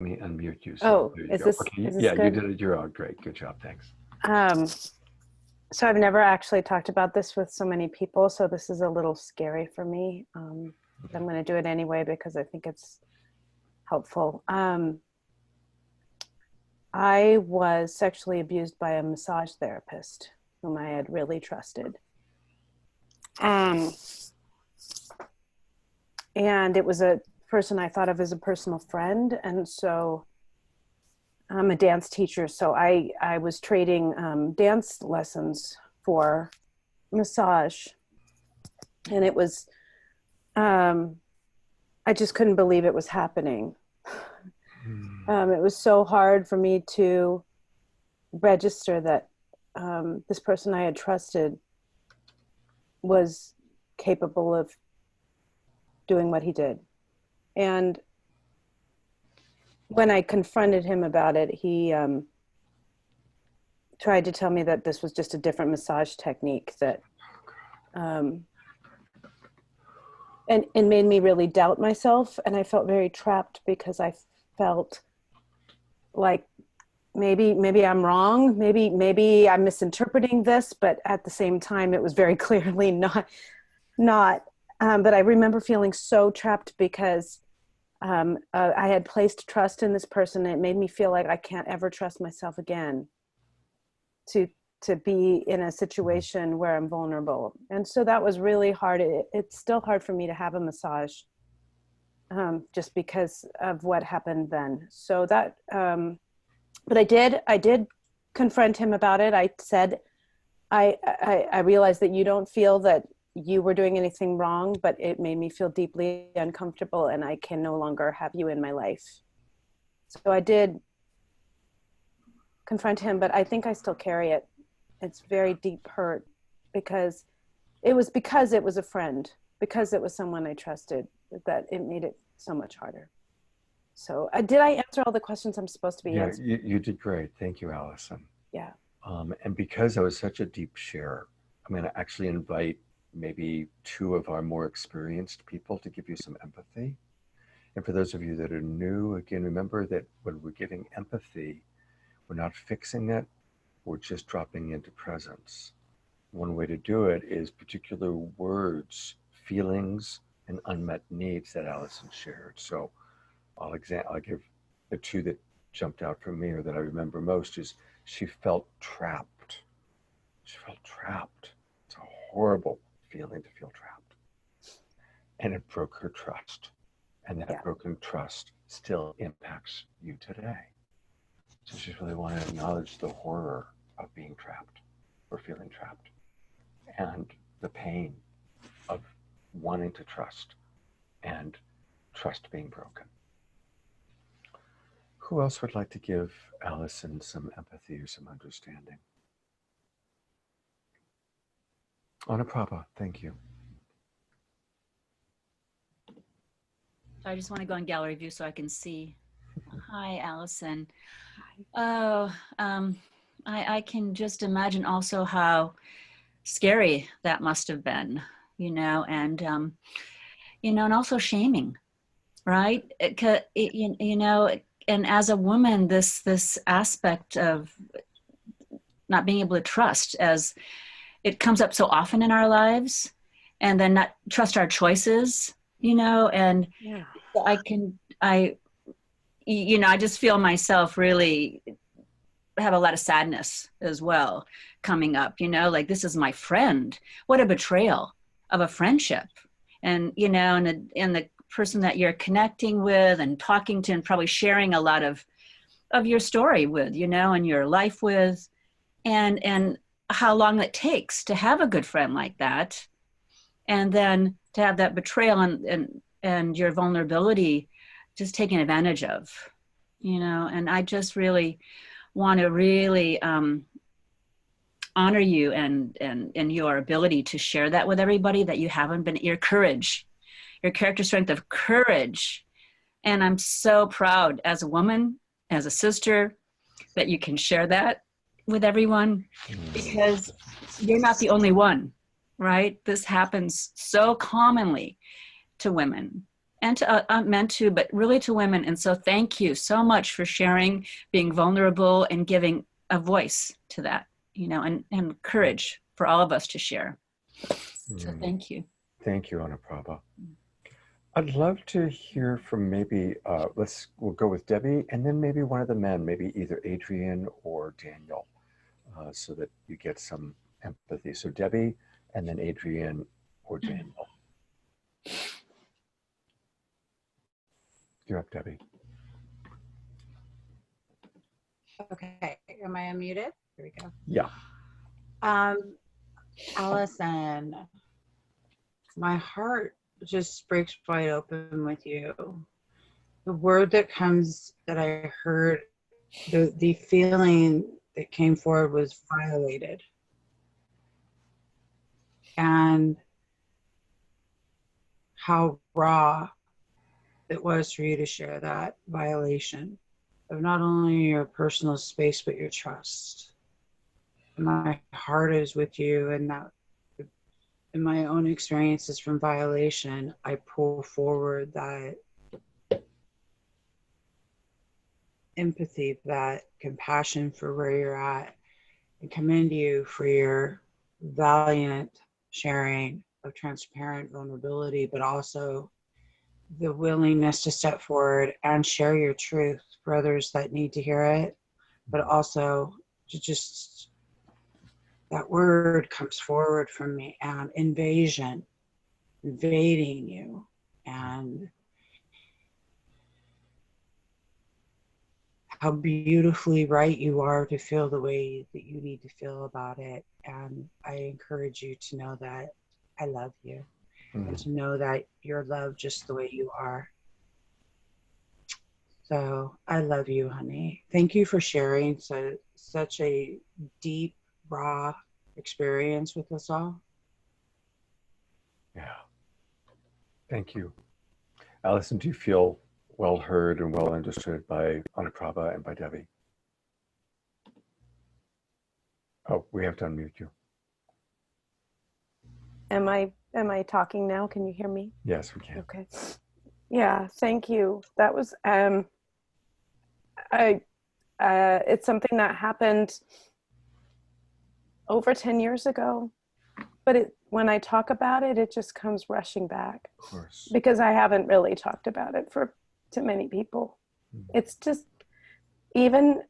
Let me unmute you. So Oh, there you is go. this Okay. is this Yeah, you good? did it. You're all great. Good job. Thanks. Um, so I've never actually talked about this with so many people, so this is a little scary for me. But I'm going to do it anyway because I think it's helpful. I was sexually abused by a massage therapist whom I had really trusted. Um, and it was a person I thought of as a personal friend. And so I'm a dance teacher, so I was trading dance lessons for massage, and it was I just couldn't believe it was happening. It was so hard for me to register that this person I had trusted was capable of doing what he did. And when I confronted him about it, he tried to tell me that this was just a different massage technique that and made me really doubt myself. And I felt very trapped because I felt like maybe I'm wrong. Maybe I'm misinterpreting this, but at the same time, it was very clearly not. But I remember feeling so trapped because I had placed trust in this person. And it made me feel like I can't ever trust myself again to be in a situation where I'm vulnerable. And so that was really hard. It's still hard for me to have a massage just because of what happened then. So that, but I did confront him about it. I said, I realized that you don't feel that you were doing anything wrong, but it made me feel deeply uncomfortable and I can no longer have you in my life. So I did confront him, but I think I still carry it. It's very deep hurt because it was a friend, because it was someone I trusted, that it made it so much harder. So did I answer all the questions I'm supposed to be Yeah, answering? you did great. Thank you, Allison. Yeah. And because I was such a deep share, I'm going to actually invite maybe two of our more experienced people to give you some empathy. And for those of you that are new, again, remember that when we're giving empathy, we're not fixing it, we're just dropping into presence. One way to do it is particular words, feelings, and unmet needs that Allison shared. So I'll give the two that jumped out for me or that I remember most is she felt trapped. She felt trapped. It's a horrible feeling to feel trapped. And it broke her trust. And that Yeah. broken trust still impacts you today. So she really wanted to acknowledge the horror of being trapped or feeling trapped and the pain of wanting to trust and trust being broken. Who else would like to give Allison some empathy or some understanding? Anaprabha, thank you. I just want to go on gallery view so I can see. Hi, Allison. Oh, I can just imagine also how scary that must have been, and also shaming, right? And as a woman, this aspect of not being able to trust, as it comes up so often in our lives, and then not trust our choices, and Yeah. I just feel myself really have a lot of sadness as well coming up, like this is my friend. What a betrayal of a friendship. And, and the person that you're connecting with and talking to and probably sharing a lot of your story with, and your life with, and how long it takes to have a good friend like that. And then to have that betrayal and your vulnerability just taken advantage of, and I just really want to really honor you and your ability to share that with everybody, that you haven't been, your courage, your character strength of courage. And I'm so proud as a woman, as a sister, that you can share that with everyone, because you're not the only one, right? This happens so commonly to women. and to men too, but really to women. And so thank you so much for sharing, being vulnerable, and giving a voice to that, you know, and courage for all of us to share. So thank you. Thank you, Anaprabha. I'd love to hear from maybe, we'll go with Debbie, and then maybe one of the men, maybe either Adrian or Daniel, so that you get some empathy. So Debbie, and then Adrian or Daniel. You're up, Debbie. Okay, am I unmuted? Here we go. Yeah. Allison, my heart just breaks wide open with you. The word that I heard, the feeling that came forward was violated. And how raw it was for you to share that violation of not only your personal space, but your trust. And my heart is with you, and that in my own experiences from violation, I pull forward that empathy, that compassion for where you're at, and commend you for your valiant sharing of transparent vulnerability, but also the willingness to step forward and share your truth for others that need to hear it, but also to just, that word comes forward from me, and invading you, and how beautifully right you are to feel the way that you need to feel about it. And I encourage you to know that I love you, and to know that you're loved just the way you are. So I love you, honey. Thank you for sharing such a deep, raw experience with us all. Yeah. Thank you. Allison, do you feel well heard and well understood by Anaprabha and by Debbie? Oh, we have to unmute you. Am I talking now? Can you hear me? Yes, we can. Okay. Yeah, thank you. That was it's something that happened over 10 years ago, but when I talk about it, it just comes rushing back. Of course. Because I haven't really talked about it to many people. It's just, even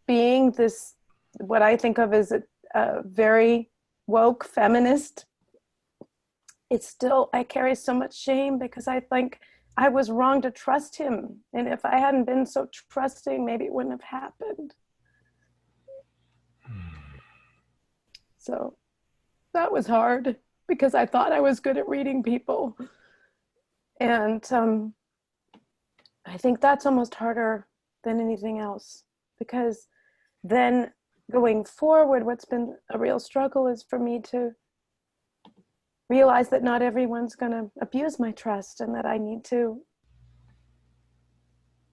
being this, what I think of as a very woke feminist, it's still, I carry so much shame because I think I was wrong to trust him. And if I hadn't been so trusting, maybe it wouldn't have happened. So that was hard because I thought I was good at reading people. And I think that's almost harder than anything else, because then going forward, what's been a real struggle is for me to realize that not everyone's going to abuse my trust, and that I need to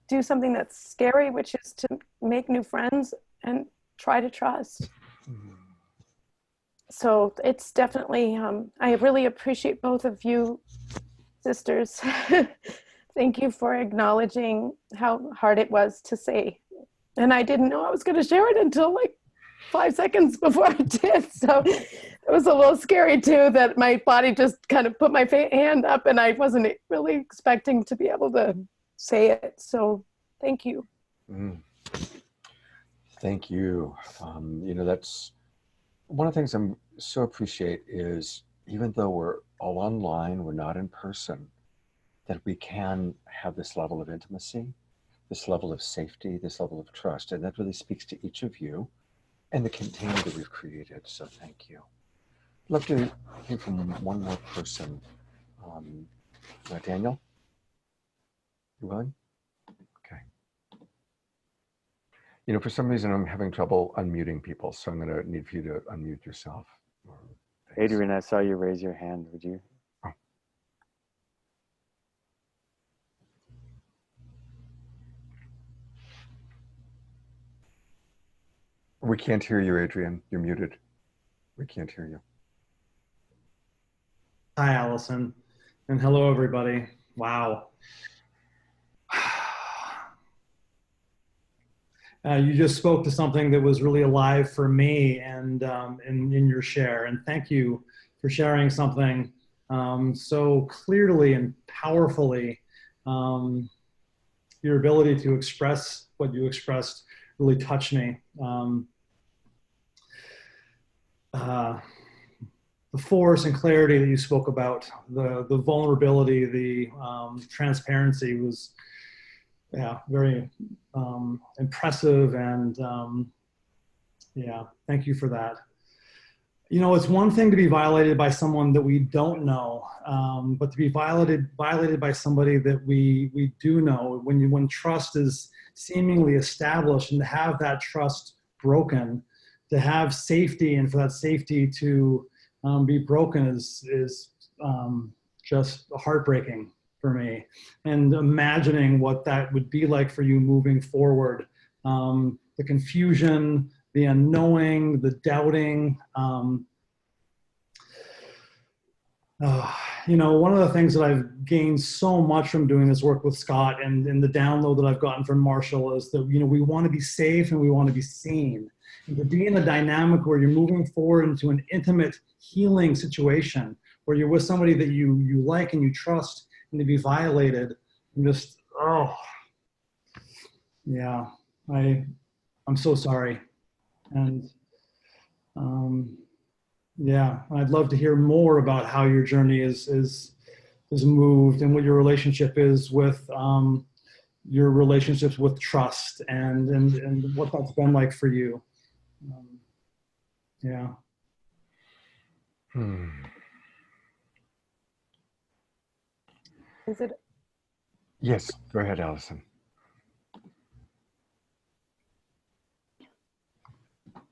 do something that's scary, which is to make new friends and try to trust. So it's definitely, I really appreciate both of you sisters. Thank you for acknowledging how hard it was to say. And I didn't know I was going to share it until like 5 seconds before I did. So it was a little scary too, that my body just kind of put my hand up, and I wasn't really expecting to be able to say it. So thank you. Thank you. You know, that's one of the things I'm so appreciate is, even though we're all online, we're not in person, that we can have this level of intimacy, this level of safety, this level of trust. And that really speaks to each of you and the container that we've created. So thank you. I'd love to hear from one more person. Daniel, you willing? Okay. You know, for some reason, I'm having trouble unmuting people, so I'm going to need for you to unmute yourself. Thanks. Adrian, I saw you raise your hand. Would you? Oh. We can't hear you, Adrian. You're muted. We can't hear you. Hi, Allison, and hello, everybody. Wow. You just spoke to something that was really alive for me, and in your share. And thank you for sharing something so clearly and powerfully. Your ability to express what you expressed really touched me. The force and clarity that you spoke about, the vulnerability, the transparency was, yeah, very impressive. And yeah, thank you for that. You know, it's one thing to be violated by someone that we don't know, but to be violated by somebody that we do know, when trust is seemingly established, and to have that trust broken, to have safety, and for that safety to be broken is just heartbreaking for me. And imagining what that would be like for you moving forward, the confusion, the unknowing, the doubting. You know, one of the things that I've gained so much from doing this work with Scott, and the download that I've gotten from Marshall, is that, you know, we want to be safe and we want to be seen. And to be in a dynamic where you're moving forward into an intimate healing situation, where you're with somebody that you like and you trust, and to be violated, I'm just, oh, yeah, I'm so sorry. And yeah, I'd love to hear more about how your journey is moved, and what your relationship is with your relationships with trust, and what that's been like for you. Yeah. Is it? Yes, go ahead, Allison.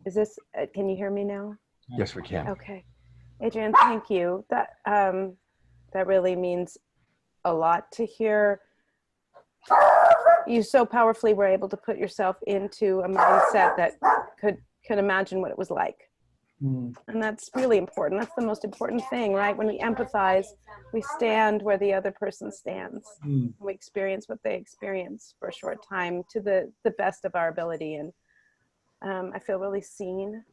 Is this? Can you hear me now? Yes, we can. Okay, Adrian, thank you. That really means a lot to hear. You so powerfully were able to put yourself into a mindset that could imagine what it was like. And that's really important. That's the most important thing, right? When we empathize, we stand where the other person stands. We experience what they experience for a short time to the best of our ability. And I feel really seen.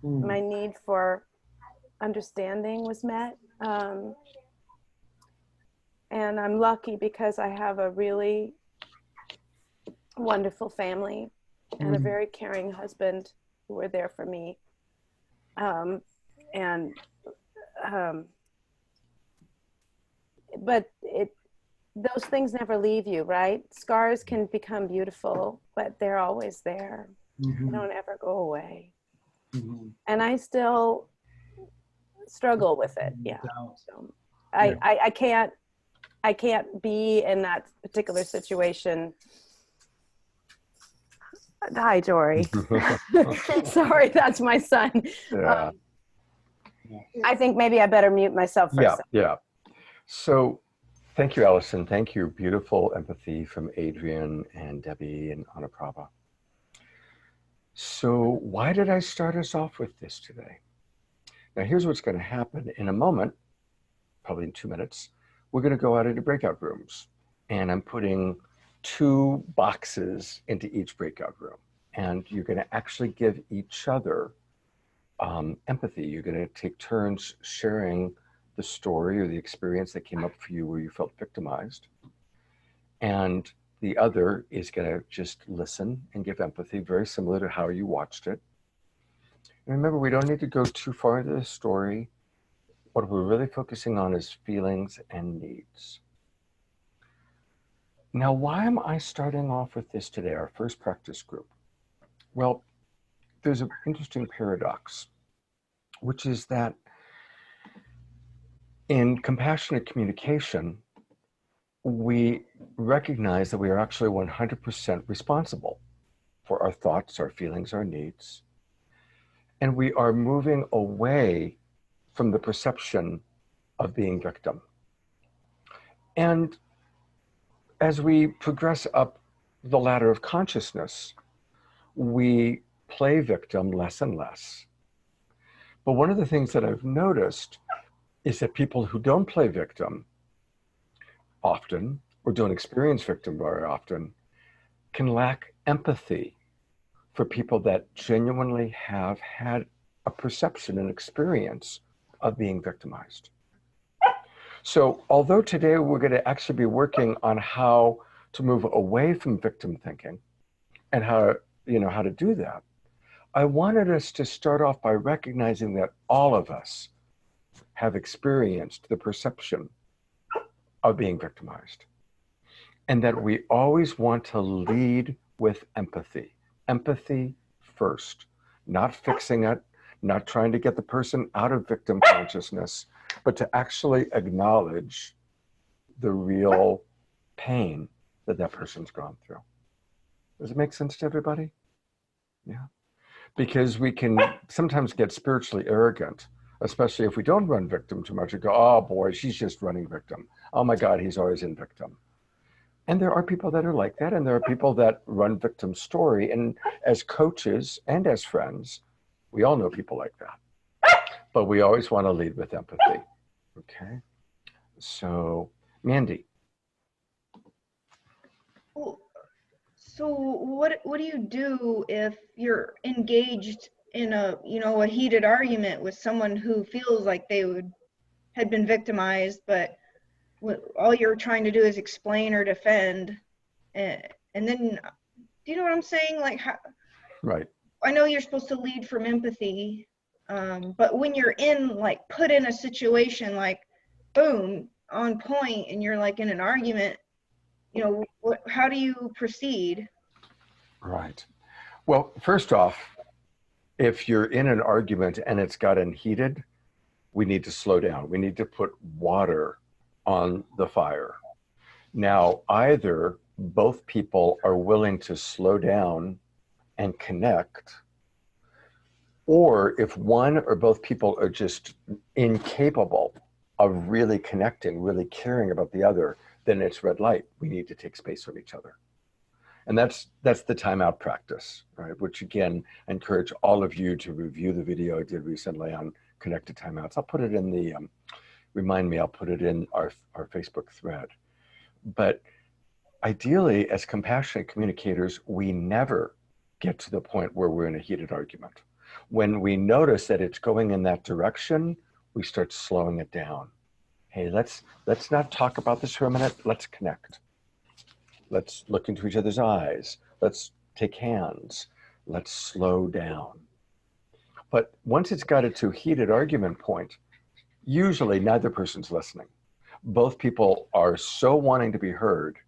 My need for understanding was met. And I'm lucky because I have a really wonderful family and a very caring husband who were there for me. But those things never leave you, right? Scars can become beautiful, but they're always there. They don't ever go away. And I still struggle with it. Yeah. So I can't be in that particular situation. Hi, Jory. Sorry, that's my son. Yeah. I think maybe I better mute myself for a second. Yeah. So thank you, Allison. Thank you. Beautiful empathy from Adrian and Debbie and Anaprabha. So why did I start us off with this today? Now, here's what's going to happen. In a moment, probably in 2 minutes, we're going to go out into breakout rooms. And I'm putting 2 boxes into each breakout room. And you're going to actually give each other empathy. You're going to take turns sharing the story or the experience that came up for you where you felt victimized. And the other is going to just listen and give empathy, very similar to how you watched it. And remember, we don't need to go too far into the story. What we're really focusing on is feelings and needs. Now, why am I starting off with this today, our first practice group? Well, there's an interesting paradox, which is that in compassionate communication, we recognize that we are actually 100% responsible for our thoughts, our feelings, our needs. And we are moving away from the perception of being victim. And as we progress up the ladder of consciousness, we play victim less and less. But one of the things that I've noticed is that people who don't play victim often, or don't experience victim very often, can lack empathy for people that genuinely have had a perception and experience of being victimized. So although today we're going to actually be working on how to move away from victim thinking and how to do that, I wanted us to start off by recognizing that all of us have experienced the perception of being victimized, and that we always want to lead with empathy. Empathy first, not fixing it, not trying to get the person out of victim consciousness, but to actually acknowledge the real pain that that person's gone through. Does it make sense to everybody? Yeah. Because we can sometimes get spiritually arrogant, especially if we don't run victim too much and go, oh boy, she's just running victim. Oh my God, he's always in victim. And there are people that are like that, and there are people that run victim story. And as coaches and as friends, we all know people like that. But we always want to lead with empathy. Okay. So, Mandy. So what do you do if you're engaged in a heated argument with someone who feels like they had been victimized, but all you're trying to do is explain or defend, and then, do you know what I'm saying? Like, how, Right. I know you're supposed to lead from empathy, but when you're put in a situation like, boom, on point, and you're like in an argument, how do you proceed? Right. Well, first off, if you're in an argument and it's gotten heated, we need to slow down. We need to put water on the fire. Now, either both people are willing to slow down and connect, or if one or both people are just incapable of really connecting, really caring about the other, then it's red light. We need to take space from each other. And that's the timeout practice, right? Which again, I encourage all of you to review the video I did recently on connected timeouts. I'll put it in the, I'll put it in our Facebook thread. But ideally, as compassionate communicators, we never get to the point where we're in a heated argument. When we notice that it's going in that direction, we start slowing it down. Hey, let's not talk about this for a minute. Let's connect. Let's look into each other's eyes. Let's take hands. Let's slow down. But once it's got it to a heated argument point, usually neither person's listening. Both people are so wanting to be heard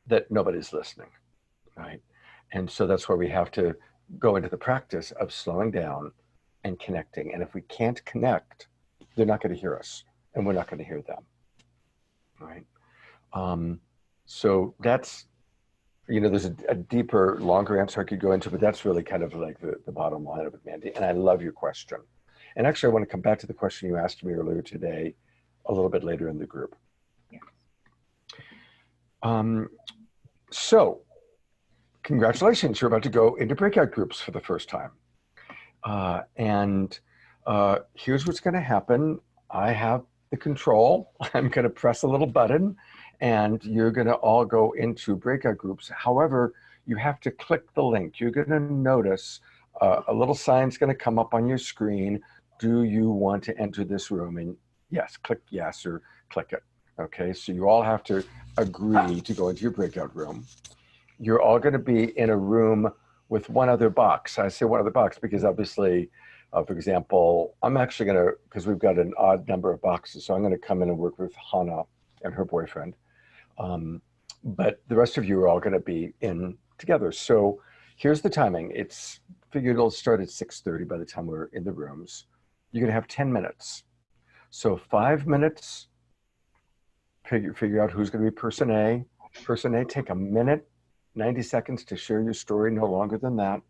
that nobody's listening, right? And so that's where we have to go into the practice of slowing down and connecting. And if we can't connect, they're not going to hear us, and we're not going to hear them, right? So that's, there's a deeper, longer answer I could go into, but that's really kind of like the bottom line of it, Mandy. And I love your question. And actually, I want to come back to the question you asked me earlier today, a little bit later in the group. Yeah. So, congratulations, you're about to go into breakout groups for the first time. Here's what's going to happen. I have the control. I'm going to press a little button, and you're going to all go into breakout groups. However, you have to click the link. You're going to notice a little sign's going to come up on your screen. Do you want to enter this room? And yes, click yes or click it. Okay, so you all have to agree to go into your breakout room. You're all going to be in a room with one other box. I say one other box because obviously, for example, I'm actually going to, because we've got an odd number of boxes, so I'm going to come in and work with Hannah and her boyfriend. But the rest of you are all going to be in together. So here's the timing. It's figured it'll start at 6:30 by the time we're in the rooms. You're going to have 10 minutes. So 5 minutes, figure out who's going to be person A. Person A, take a minute, 90 seconds to share your story, no longer than that.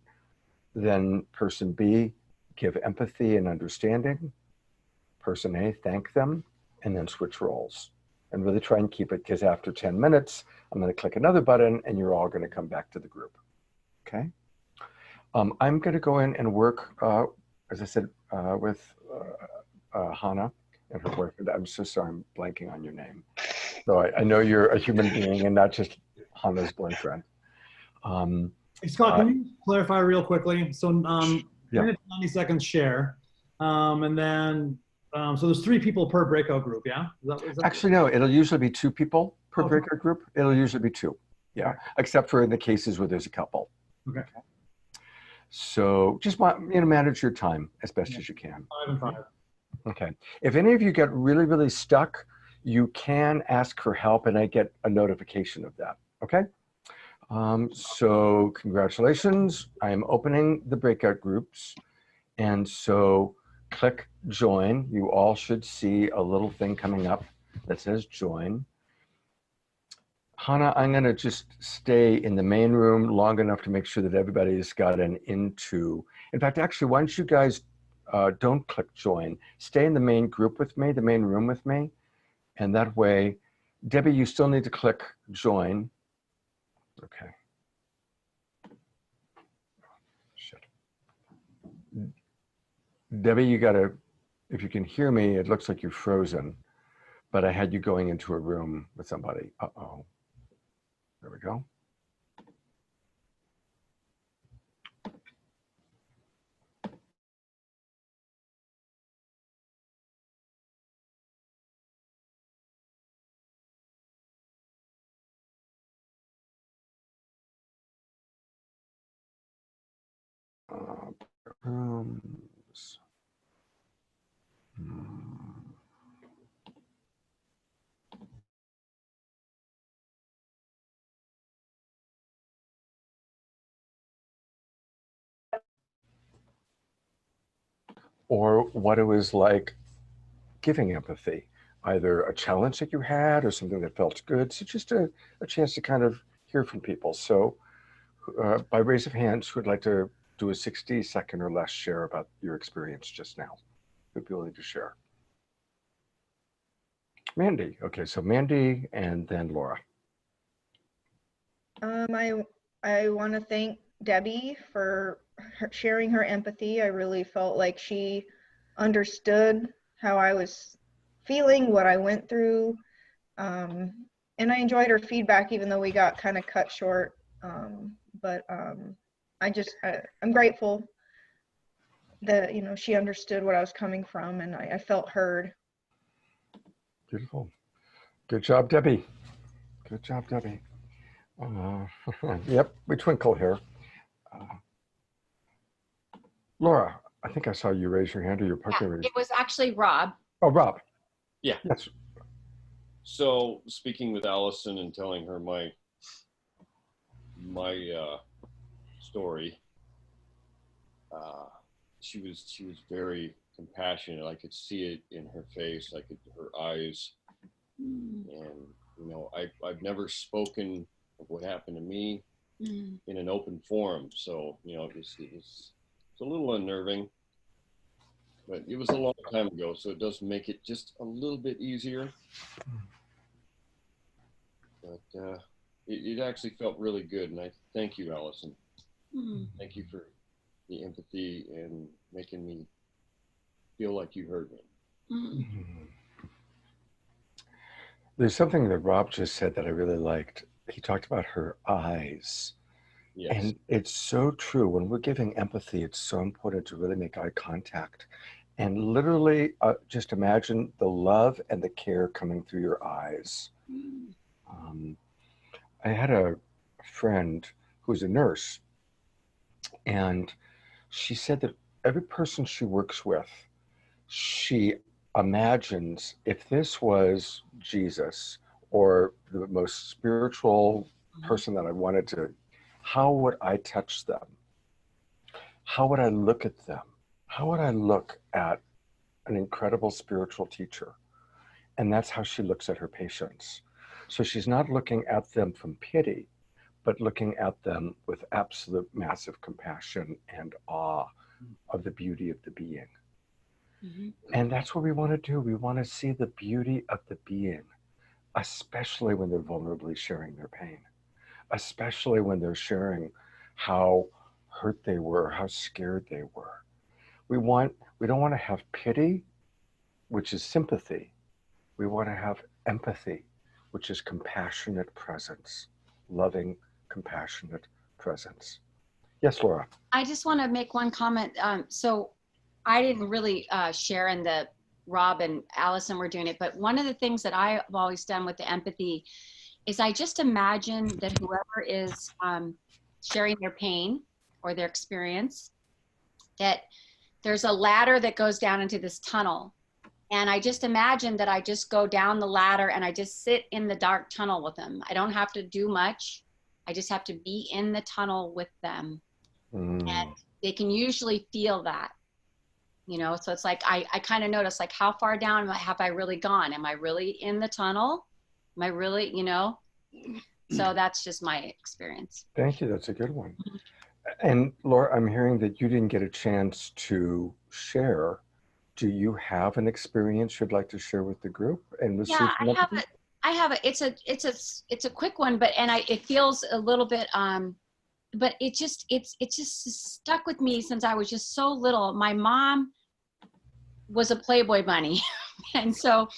Then person B, give empathy and understanding. Person A, thank them, and then switch roles. And really try and keep it, because after 10 minutes, I'm going to click another button and you're all going to come back to the group. Okay? I'm going to go in and work, as I said, with Hannah and her boyfriend. I'm so sorry, I'm blanking on your name. So I know you're a human being and not just Hannah's boyfriend. Hey, Scott, can you clarify real quickly? So, Yeah. minute 90 seconds share, and then so there's 3 people per breakout group. Yeah. Is that Actually, no. It'll usually be 2 people per Okay. breakout group. It'll usually be 2. Yeah, Okay. except for in the cases where there's a couple. Okay. So just manage your time as best as you can. 5 and 5. Okay. If any of you get really, really stuck, you can ask for help and I get a notification of that. Okay. So congratulations. I am opening the breakout groups. And so click join. You all should see a little thing coming up that says join. Hannah, I'm going to just stay in the main room long enough to make sure that everybody's gotten into. In fact, actually, why don't you guys don't click join. Stay in the main group with me, the main room with me. And that way, Debbie, you still need to click join. Okay. Shit. Debbie, you got to, if you can hear me, it looks like you're frozen, but I had you going into a room with somebody. Uh-oh. There we go. Rooms. Or what it was like giving empathy, either a challenge that you had or something that felt good. So just a chance to kind of hear from people. So by raise of hands, who would like to do a 60-second or less share about your experience just now? Who'd be willing to share? Mandy. Okay, so Mandy and then Laura. I want to thank Debbie for sharing her empathy. I really felt like she understood how I was feeling, what I went through. And I enjoyed her feedback, even though we got kind of cut short. I'm grateful that, she understood what I was coming from, and I felt heard. Beautiful. Good job, Debbie. Good job, Debbie. Yep, we twinkle here. Laura, I think I saw you raise your hand or your poker raise. It was actually Rob. Oh, Rob. Yeah. Yes. So speaking with Allison and telling her my story, she was very compassionate. I could see it in her face, her eyes, and I've never spoken of what happened to me in an open forum, so it was a little unnerving, but it was a long time ago, so it does make it just a little bit easier. But it actually felt really good, and I thank you, Allison. Thank you for the empathy and making me feel like you heard me. There's something that Rob just said that I really liked. He talked about her eyes. Yes. And it's so true. When we're giving empathy, it's so important to really make eye contact. And literally just imagine the love and the care coming through your eyes. I had a friend who's a nurse, and she said that every person she works with, she imagines if this was Jesus or the most spiritual person that I wanted to, how would I touch them? How would I look at them? How would I look at an incredible spiritual teacher? And that's how she looks at her patients. So she's not looking at them from pity, but looking at them with absolute massive compassion and awe of the beauty of the being. And that's what we want to do. We want to see the beauty of the being, especially when they're vulnerably sharing their pain, especially when they're sharing how hurt they were, how scared they were. We don't want to have pity, which is sympathy. We want to have empathy, which is compassionate presence, loving, compassionate presence. Yes, Laura. I just want to make one comment. So I didn't really share in the Rob and Allison were doing it, but one of the things that I've always done with the empathy is I just imagine that whoever is sharing their pain or their experience, that there's a ladder that goes down into this tunnel. And I just imagine that I just go down the ladder and I just sit in the dark tunnel with them. I don't have to do much. I just have to be in the tunnel with them. And they can usually feel that, you know? So it's like, I kind of notice like how far down have I really gone? Am I really in the tunnel? Am I really, you know? So that's just my experience. Thank you. That's a good one. And Laura, I'm hearing that you didn't get a chance to share. Do you have an experience you'd like to share with the group? And yeah, I have a, it's a quick one, but, it feels a little bit, but it's just stuck with me since I was just so little. My mom was a Playboy bunny. And so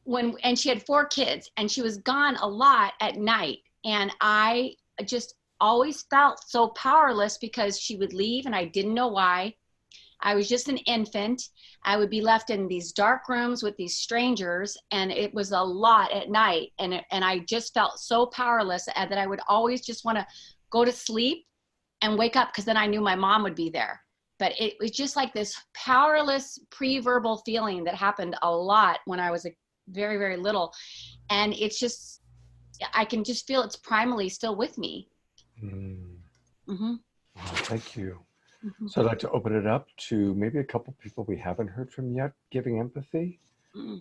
and she had 4 kids and she was gone a lot at night. And I just always felt so powerless because she would leave and I didn't know why. I was just an infant. I would be left in these dark rooms with these strangers, and it was a lot at night. And I just felt so powerless that I would always just want to go to sleep and wake up because then I knew my mom would be there. But it was just like this powerless pre-verbal feeling that happened a lot when I was very, very little. And it's just, I can just feel it's primally still with me. Well, thank you. So I'd like to open it up to maybe a couple people we haven't heard from yet, giving empathy. Who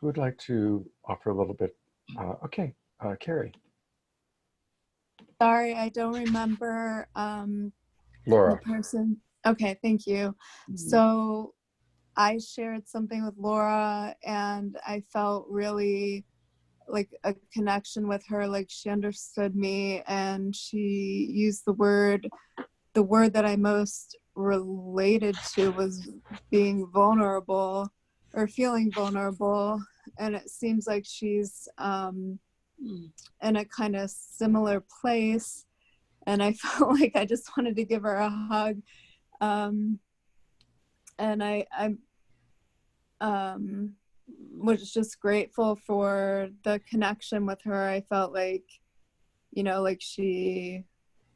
would like to offer a little bit? Okay, Carrie. Sorry, I don't remember Laura. the person. Okay, thank you. So I shared something with Laura and I felt really like a connection with her, like she understood me and she used the word that I most related to was being vulnerable or feeling vulnerable. And it seems like she's in a kind of similar place. And I felt like I just wanted to give her a hug. And I was just grateful for the connection with her. I felt like, you know, like she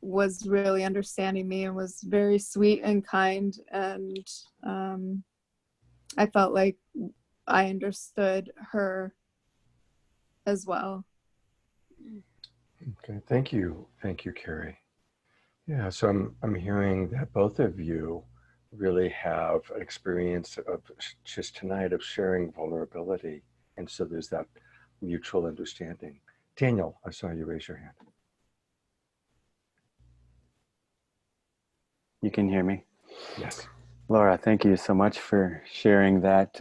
was really understanding me and was very sweet and kind. And I felt like I understood her as well. Okay, thank you, Carrie. Yeah, so I'm hearing that both of you really have an experience of just tonight of sharing vulnerability, and so there's that mutual understanding. Daniel, I saw you raise your hand. You can hear me? Yes. Laura, thank you so much for sharing that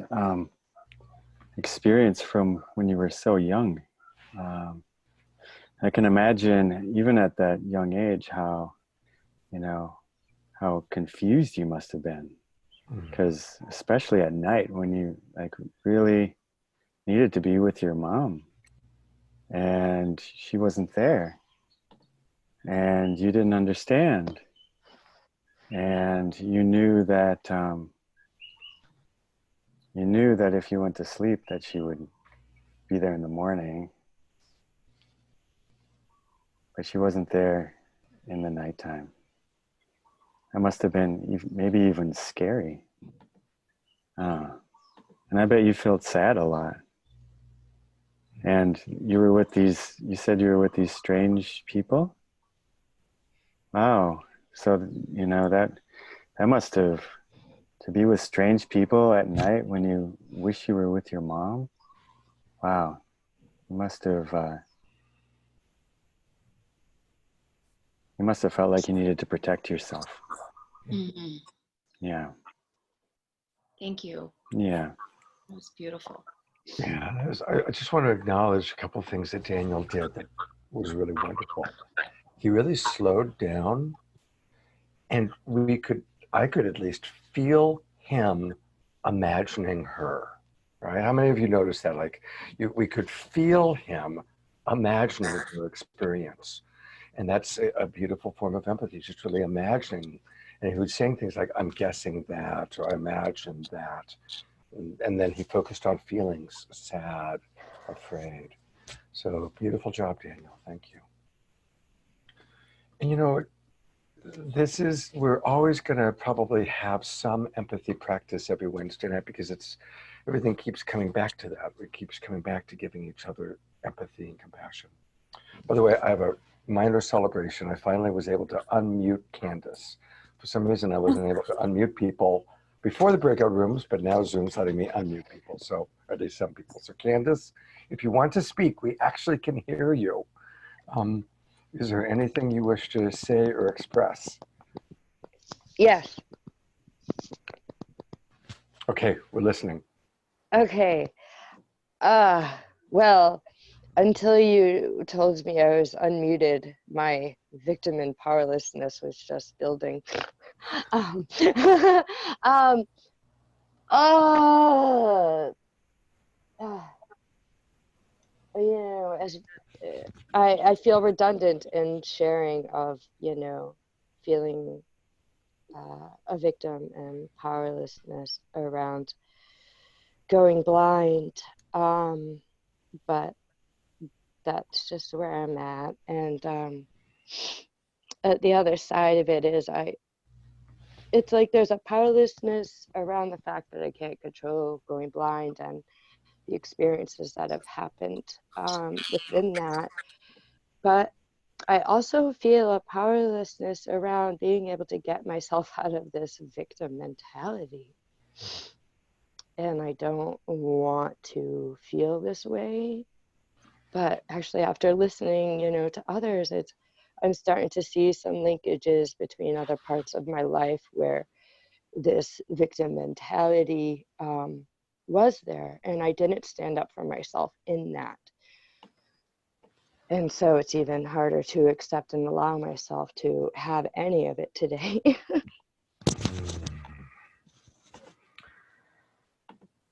experience from when you were so young. I can imagine, even at that young age, how confused you must have been. Because especially at night when you like really needed to be with your mom and she wasn't there and you didn't understand. And you knew that if you went to sleep that she would be there in the morning, but she wasn't there in the nighttime. That must have been maybe even scary. And I bet you felt sad a lot. And you said you were with these strange people? Wow. So, that must have, to be with strange people at night when you wish you were with your mom. Wow. You must have felt like you needed to protect yourself. Yeah. Thank you. Yeah. That was beautiful. Yeah, I just want to acknowledge a couple of things that Daniel did that was really wonderful. He really slowed down, and I could at least feel him imagining her, right? How many of you noticed that? Like, we could feel him imagining her experience. And that's a beautiful form of empathy, just really imagining. And he was saying things like, I'm guessing that, or I imagine that. And then he focused on feelings, sad, afraid. So beautiful job, Daniel. Thank you. And you know, we're always going to probably have some empathy practice every Wednesday night because everything keeps coming back to that. It keeps coming back to giving each other empathy and compassion. By the way, I have a minor celebration. I finally was able to unmute Candace. For some reason, I wasn't able to unmute people before the breakout rooms, but now Zoom's letting me unmute people. So, at least some people. So Candace, if you want to speak, we actually can hear you. Is there anything you wish to say or express? Yes. Okay, we're listening. Okay. Well, until you told me I was unmuted, my victim and powerlessness was just building. You know, as I feel redundant in sharing of, you know, feeling a victim and powerlessness around going blind, but that's just where I'm at. And the other side of it is it's like there's a powerlessness around the fact that I can't control going blind and the experiences that have happened within that. But I also feel a powerlessness around being able to get myself out of this victim mentality. And I don't want to feel this way. But actually, after listening, you know, to others, I'm starting to see some linkages between other parts of my life where this victim mentality was there, and I didn't stand up for myself in that. And so it's even harder to accept and allow myself to have any of it today.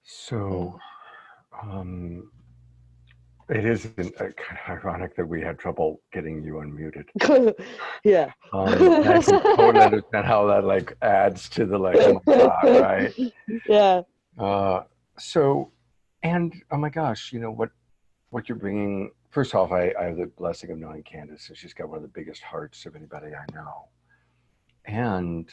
So, it is kind of ironic that we had trouble getting you unmuted. Yeah. And I can totally understand how that like adds to the like, oh my God, right? Yeah. So, and oh my gosh, you know what you're bringing. First off, I have the blessing of knowing Candace, and she's got one of the biggest hearts of anybody I know. And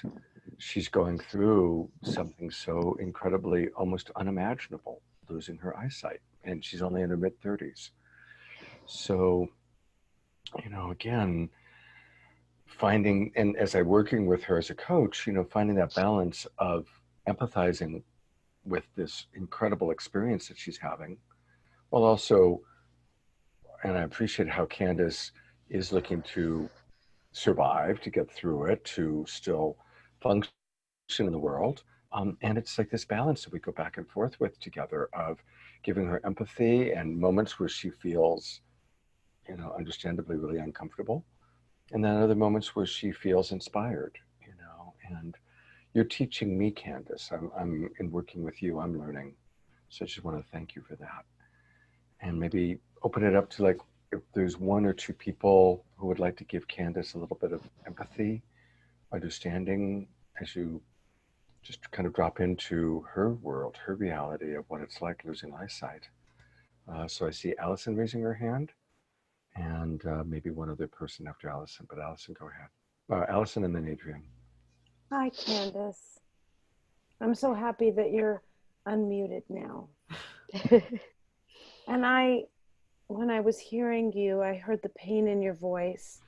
she's going through something so incredibly almost unimaginable, losing her eyesight. And she's only in her mid-30s. So, you know, again, finding, and as I'm working with her as a coach, you know, finding that balance of empathizing with this incredible experience that she's having, while also, and I appreciate how Candace is looking to survive, to get through it, to still function in the world. And it's like this balance that we go back and forth with together of giving her empathy and moments where she feels, you know, understandably really uncomfortable. And then other moments where she feels inspired, you know, and you're teaching me, Candace. I'm in working with you, I'm learning. So I just want to thank you for that. And maybe open it up to like, if there's one or two people who would like to give Candace a little bit of empathy, understanding, as you just kind of drop into her world, her reality of what it's like losing eyesight. So I see Allison raising her hand, and maybe one other person after Allison, but Allison, go ahead. Allison and then Adrian. Hi, Candace. I'm so happy that you're unmuted now. And when I was hearing you, I heard the pain in your voice.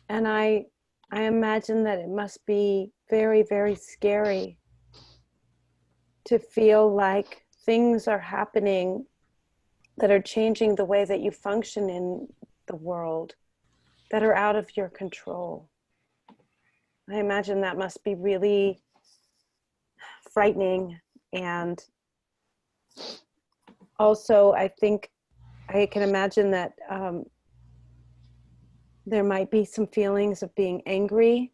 And I imagine that it must be very, very scary to feel like things are happening that are changing the way that you function in the world that are out of your control. I imagine that must be really frightening. And also, I think I can imagine that there might be some feelings of being angry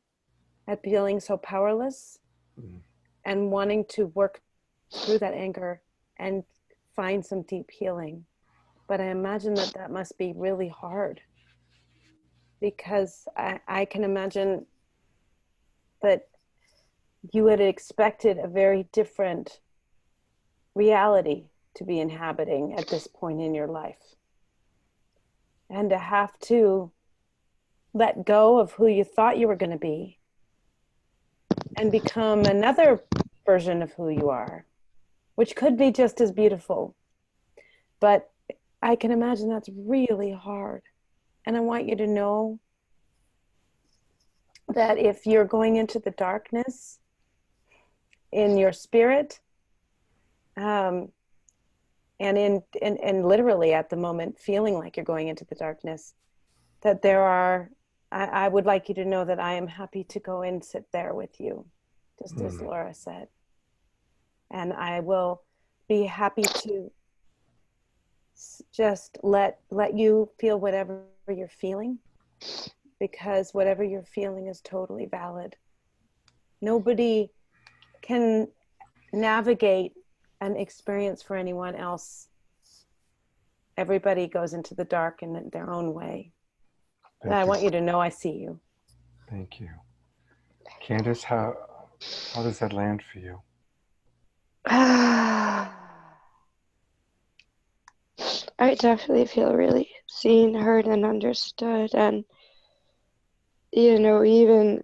at feeling so powerless and wanting to work through that anger and find some deep healing. But I imagine that that must be really hard, because I can imagine that you had expected a very different reality to be inhabiting at this point in your life. And to have to let go of who you thought you were going to be and become another version of who you are, which could be just as beautiful. But I can imagine that's really hard. And I want you to know that if you're going into the darkness in your spirit, and literally at the moment feeling like you're going into the darkness, that there are, I would like you to know that I am happy to go and sit there with you, just as Laura said. And I will be happy to just let you feel whatever you're feeling, because whatever you're feeling is totally valid. Nobody can navigate an experience for anyone else. Everybody goes into the dark in their own way. And I want you to know I see you. Thank you. Candace, how does that land for you? I definitely feel really seen, heard, and understood. And, even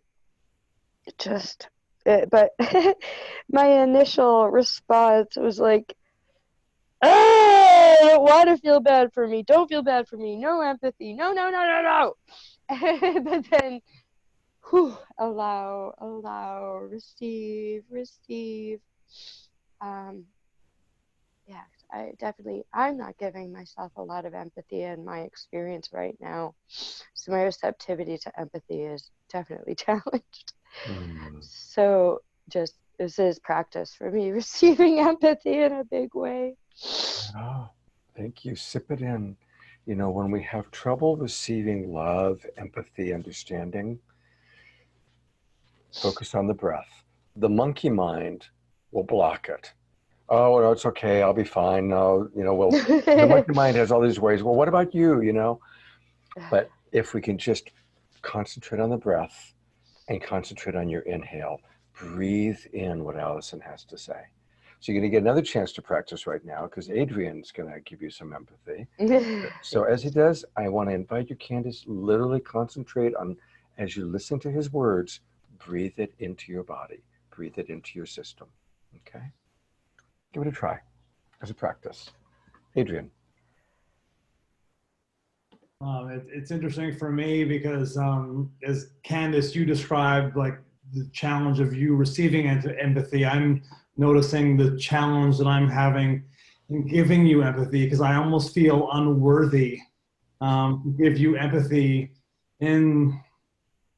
just, but my initial response was like, I don't want to feel bad for me. Don't feel bad for me. No empathy. No, no, no, no, no. But then, allow, receive. Yeah, I'm not giving myself a lot of empathy in my experience right now. So my receptivity to empathy is definitely challenged. So this is practice for me, receiving empathy in a big way. Oh, thank you. Sip it in. When we have trouble receiving love, empathy, understanding, focus on the breath. The monkey mind will block it. Oh, no, it's okay. I'll be fine. No, the monkey mind has all these worries. Well, what about you, But if we can just concentrate on the breath and concentrate on your inhale, breathe in what Allison has to say. So you're going to get another chance to practice right now, because Adrian's going to give you some empathy. So as he does, I want to invite you, Candace, literally concentrate on, as you listen to his words, breathe it into your body, breathe it into your system. Okay? Give it a try as a practice. Adrian. It's interesting for me because, as Candace, you described like the challenge of you receiving empathy. I'm noticing the challenge that I'm having in giving you empathy, because I almost feel unworthy to give you empathy in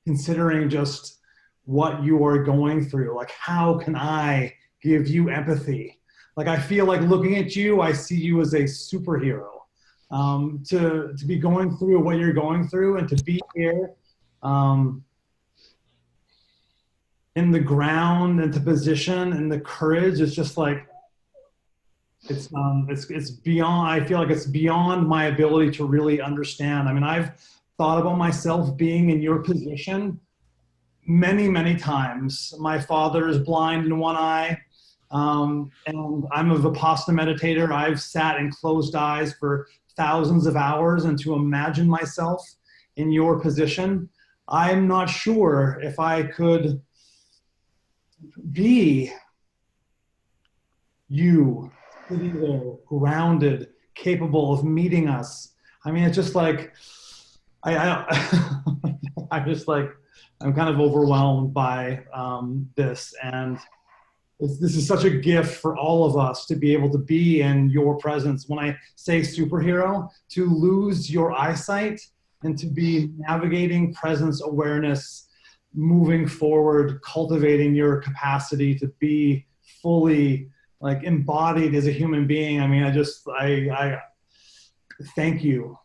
considering just what you are going through. Like, how can I give you empathy? Like, I feel like looking at you, I see you as a superhero. To be going through what you're going through, and to be here in the ground, and to position, and the courage is just like, it's beyond, I feel like it's beyond my ability to really understand. I mean, I've thought about myself being in your position many, many times. My father is blind in one eye. And I'm a Vipassana meditator. I've sat in closed eyes for thousands of hours, and to imagine myself in your position, I'm not sure if I could be you, sitting there, grounded, capable of meeting us. I mean, it's just like, I'm just like, I'm kind of overwhelmed by this, and this is such a gift for all of us to be able to be in your presence. When I say superhero, to lose your eyesight and to be navigating presence awareness, moving forward, cultivating your capacity to be fully like embodied as a human being. I mean, I thank you.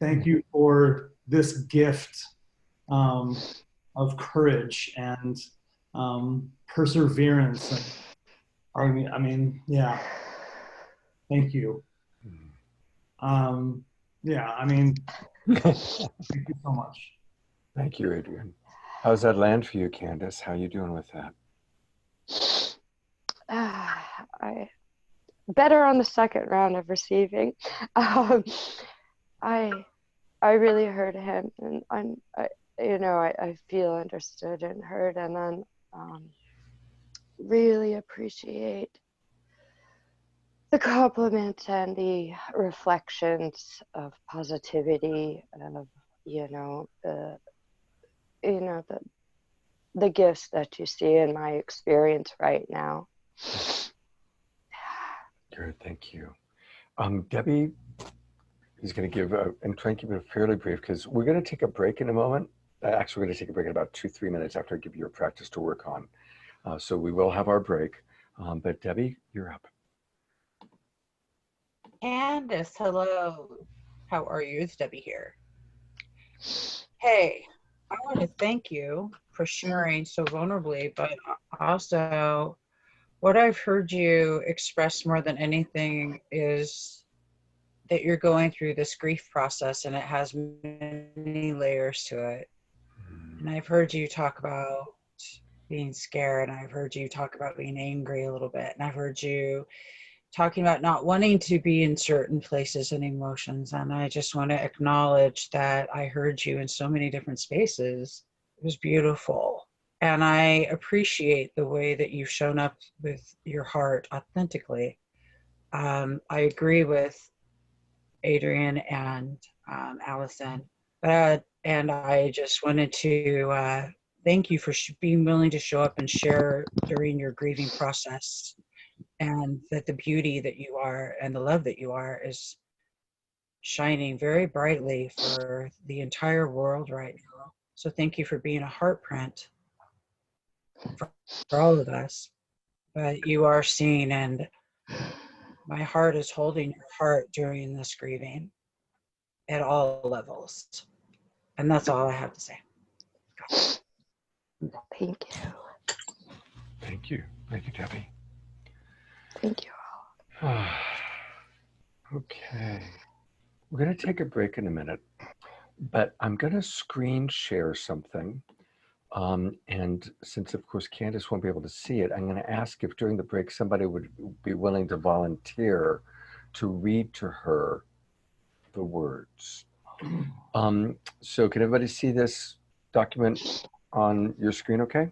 Thank you for this gift of courage and perseverance. I mean, yeah. Thank you. Yeah, I mean, thank you so much. Thank you, Adrian. How's that land for you, Candace? How you doing with that? I better on the second round of receiving. I really heard him, and I feel understood and heard, and then really appreciate the compliments and the reflections of positivity of the gifts that you see in my experience right now. Good, thank you. Debbie is going to give, and try and keep it fairly brief because we're going to take a break in a moment. Actually, we're going to take a break in about 2-3 minutes after I give you a practice to work on. So we will have our break. But Debbie, you're up. Candace, hello. How are you? It's Debbie here. Hey, I want to thank you for sharing so vulnerably, but also what I've heard you express more than anything is that you're going through this grief process and it has many layers to it. And I've heard you talk about being scared, and I've heard you talk about being angry a little bit, and I've heard you talking about not wanting to be in certain places and emotions. And I just want to acknowledge that I heard you in so many different spaces. It was beautiful. And I appreciate the way that you've shown up with your heart authentically. I agree with Adrian and Allison. And I just wanted to thank you for being willing to show up and share during your grieving process, and that the beauty that you are and the love that you are is shining very brightly for the entire world right now. So thank you for being a heart print for all of us. But you are seen, and my heart is holding your heart during this grieving at all levels. And that's all I have to say. Thank you. Thank you. Thank you, Debbie. Thank you. Okay. We're going to take a break in a minute, but I'm going to screen share something. And since, of course, Candace won't be able to see it, I'm going to ask if during the break somebody would be willing to volunteer to read to her the words. So can everybody see this document on your screen okay?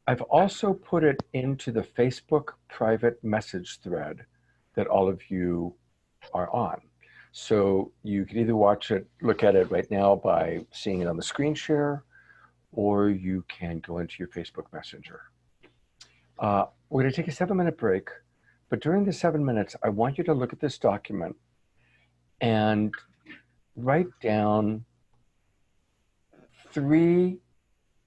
I've also put it into the Facebook private message thread that all of you are on. So you can either look at it right now by seeing it on the screen share, or you can go into your Facebook Messenger. We're going to take a 7-minute break, but during the 7 minutes, I want you to look at this document and write down 3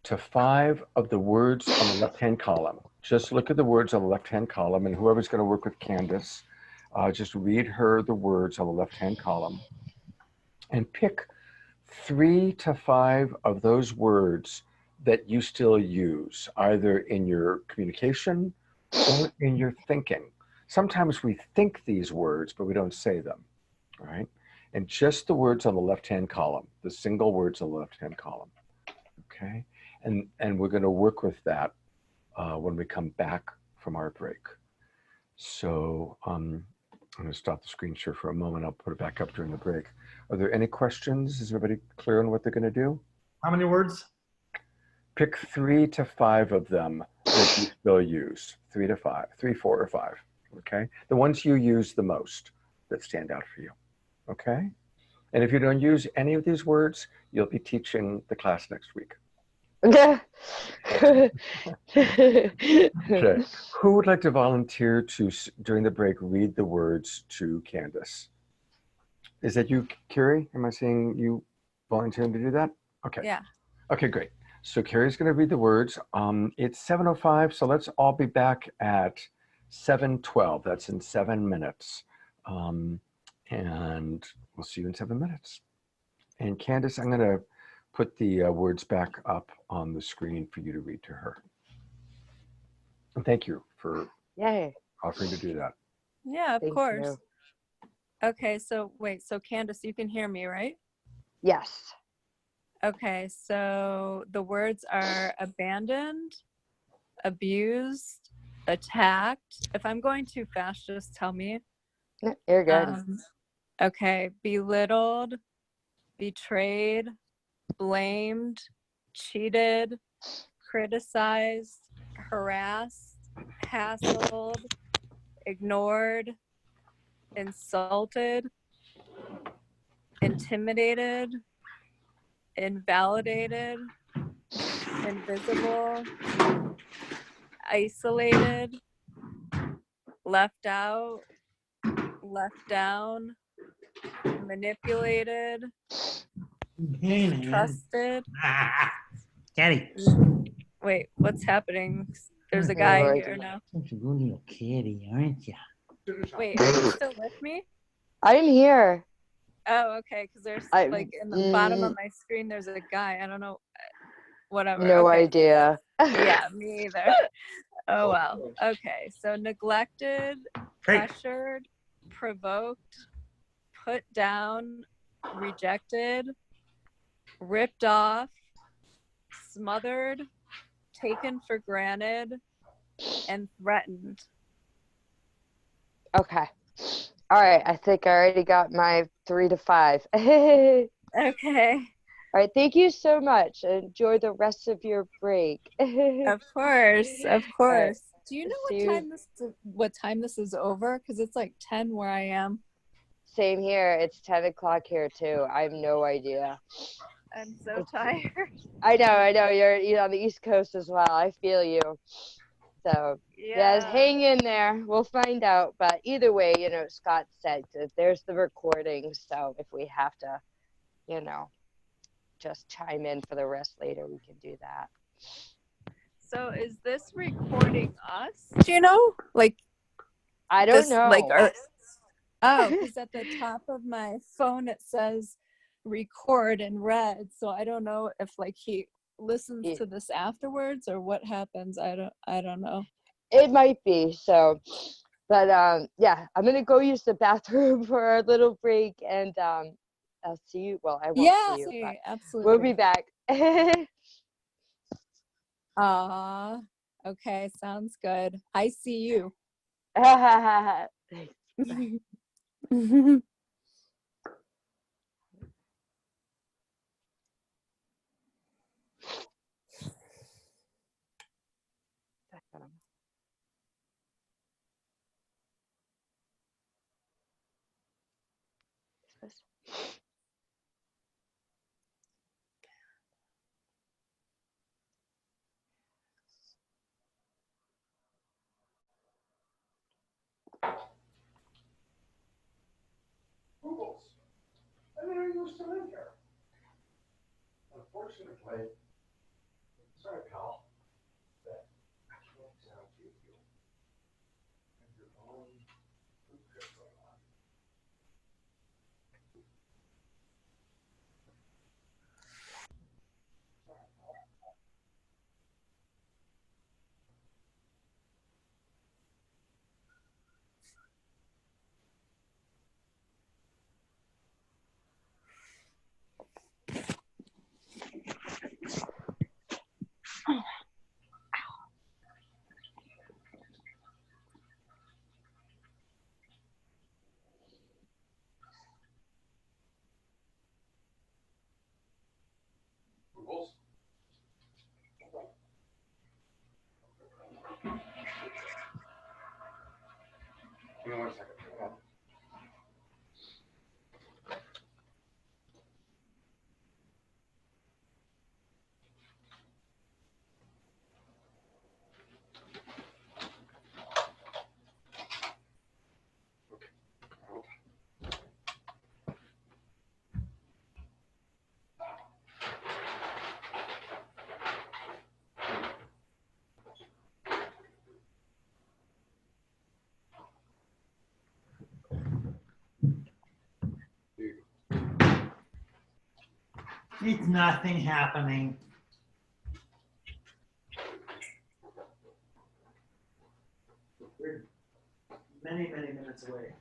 to 5 of the words on the left-hand column. Just look at the words on the left-hand column, and whoever's going to work with Candace, just read her the words on the left-hand column and pick 3 to 5 of those words that you still use, either in your communication or in your thinking. Sometimes we think these words, but we don't say them, right? And just the words on the left-hand column, the single words on the left-hand column, okay? And we're going to work with that when we come back from our break. So I'm going to stop the screen share for a moment. I'll put it back up during the break. Are there any questions? Is everybody clear on what they're going to do? How many words? Pick 3 to 5 of them that you still use. 3 to 5, 3, 4, or 5. Okay, the ones you use the most that stand out for you. Okay, and if you don't use any of these words, you'll be teaching the class next week. Okay. Who would like to volunteer to, during the break, read the words to Candace? Is that you, Carrie? Am I seeing you volunteering to do that? Okay. Yeah. Okay, great. So Carrie's going to read the words. It's 7:05, so let's all be back at 7:12. That's in 7 minutes. And we'll see you in 7 minutes. And Candace, I'm going to put the words back up on the screen for you to read to her. And thank you for offering to do that. Yeah, of Thank course. you. Okay, so wait, so Candace, you can hear me, right? Yes. Okay, so the words are abandoned, abused, attacked. If I'm going too fast, just tell me. No, you're good. Okay, belittled, betrayed, blamed, cheated, criticized, harassed, hassled, ignored, insulted, intimidated, invalidated, invisible, isolated, left out, left down, manipulated, Hey, man. trusted. Caddy. Wait, what's happening? There's a No guy idea. here now. Such a good little kitty, aren't you? Wait, are you still with me? I'm here. Oh, okay, because there's I like in the bottom of my screen, there's a guy. I don't know. Whatever. no Okay. idea. Yeah, me either. Oh, well. Okay, so neglected, pressured, provoked, put down, rejected, ripped off, smothered, taken for granted, and threatened. Okay. All right. I think I already got my 3 to 5. All Okay. right. Thank you so much. Enjoy the rest of your break. Of course. Of All right. course. Do you know See what time this is over? Because it's like 10 where I am. Same here. It's 10 o'clock here too. I have no idea. I'm so tired. I know. You're on the East Coast as well. I feel you. So yeah, just hang in there. We'll find out. But either way, Scott said that there's the recording. So if we have to, just chime in for the rest later, we can do that. So is this recording us? Do you know? Like I don't know. Because at the top of my phone it says record in red. So I don't know if like he listens to this afterwards or what happens. I don't know. It might be. So, but yeah, I'm gonna go use the bathroom for our little break, and I'll see you. Well, I won't see you. But absolutely. we'll be back. Okay, sounds good. I see you. I didn't know you were still in here. Unfortunately, sorry, pal, that I can't give you. Have your own food trip going on. Rules? Hang on 1 second. Hang on. It's nothing happening. many, many minutes away.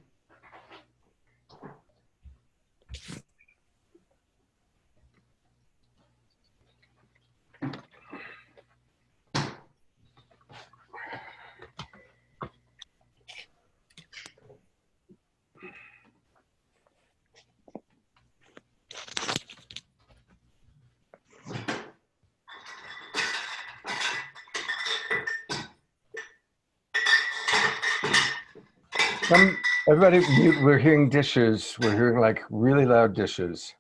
Everybody mute. We're hearing dishes. We're hearing like really loud dishes.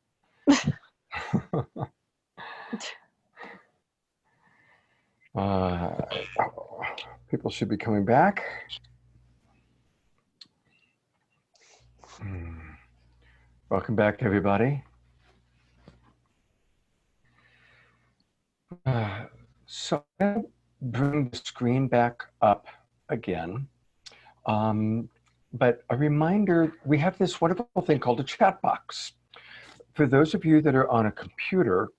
People should be coming back. Welcome back, everybody. So I'm going to bring the screen back up again. But a reminder, we have this wonderful thing called a chat box. For those of you that are on a computer,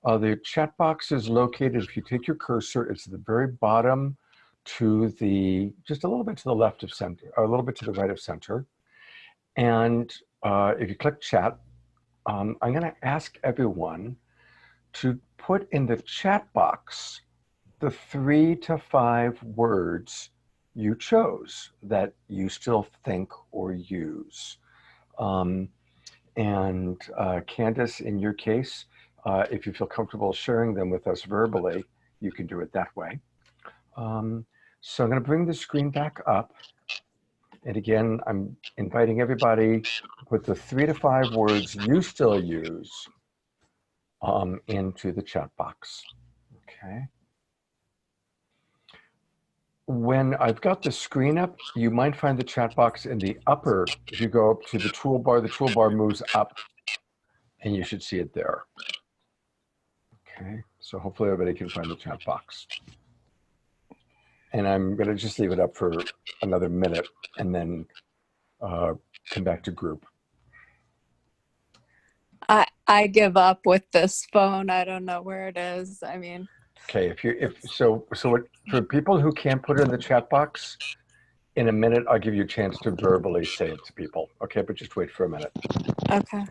the chat box is located, if you take your cursor, it's at the very bottom to the, just a little bit to the left of center, or a little bit to the right of center. And if you click chat, I'm gonna ask everyone to put in the chat box the 3 to 5 words you chose that you still think or use. Candace, in your case, if you feel comfortable sharing them with us verbally, you can do it that way. So I'm going to bring the screen back up. And again, I'm inviting everybody to put the 3 to 5 words you still use into the chat box. Okay. When I've got the screen up, you might find the chat box in the upper. If you go up to the toolbar moves up and you should see it there. Okay, so hopefully everybody can find the chat box. And I'm gonna just leave it up for another minute and then come back to group. I give up with this phone. I don't know where it is. I mean. Okay, for people who can't put it in the chat box, in a minute, I'll give you a chance to verbally say it to people. Okay, but just wait for a minute. Okay.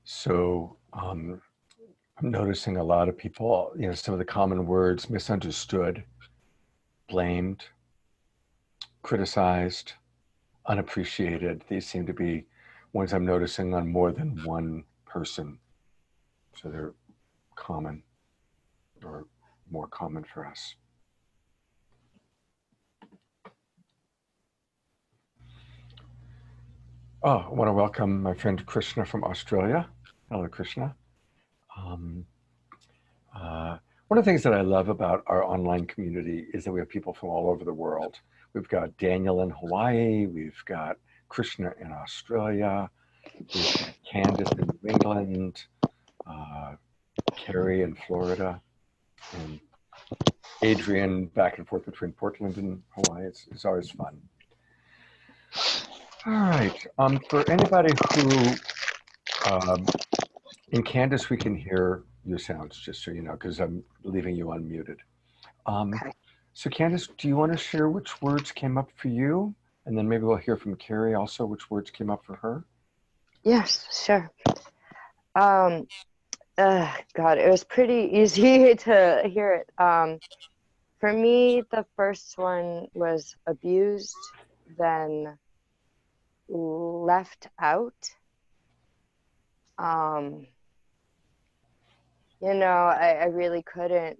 So I'm noticing a lot of people, some of the common words: misunderstood, blamed, criticized, unappreciated. These seem to be ones I'm noticing on more than one person. So they're common, or more common for us. Oh, I want to welcome my friend Krishna from Australia. Hello, Krishna. One of the things that I love about our online community is that we have people from all over the world. We've got Daniel in Hawaii, we've got Krishna in Australia, we've got Candace in New England, Carrie in Florida, and Adrian back and forth between Portland and Hawaii. It's always fun. All right, for anybody who, in Candace, we can hear your sounds, just so you know, because I'm leaving you unmuted. Okay. So Candace, do you want to share which words came up for you? And then maybe we'll hear from Carrie also, which words came up for her. Yes, sure. God, it was pretty easy to hear it. For me, the first one was abused, then left out. I really couldn't,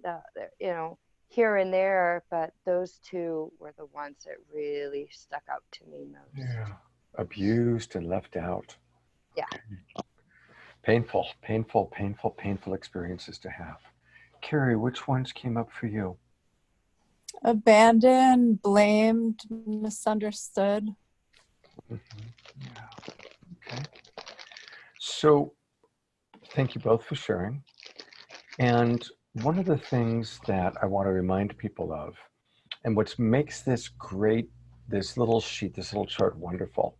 here and there, but those two were the ones that really stuck out to me most. Yeah. abused and left out. Yeah. Painful, painful, painful, painful experiences to have. Carrie, which ones came up for you? Abandoned, blamed, misunderstood. Yeah. Okay. So thank you both for sharing. And one of the things that I want to remind people of, and what makes this great, this little sheet, this little chart wonderful,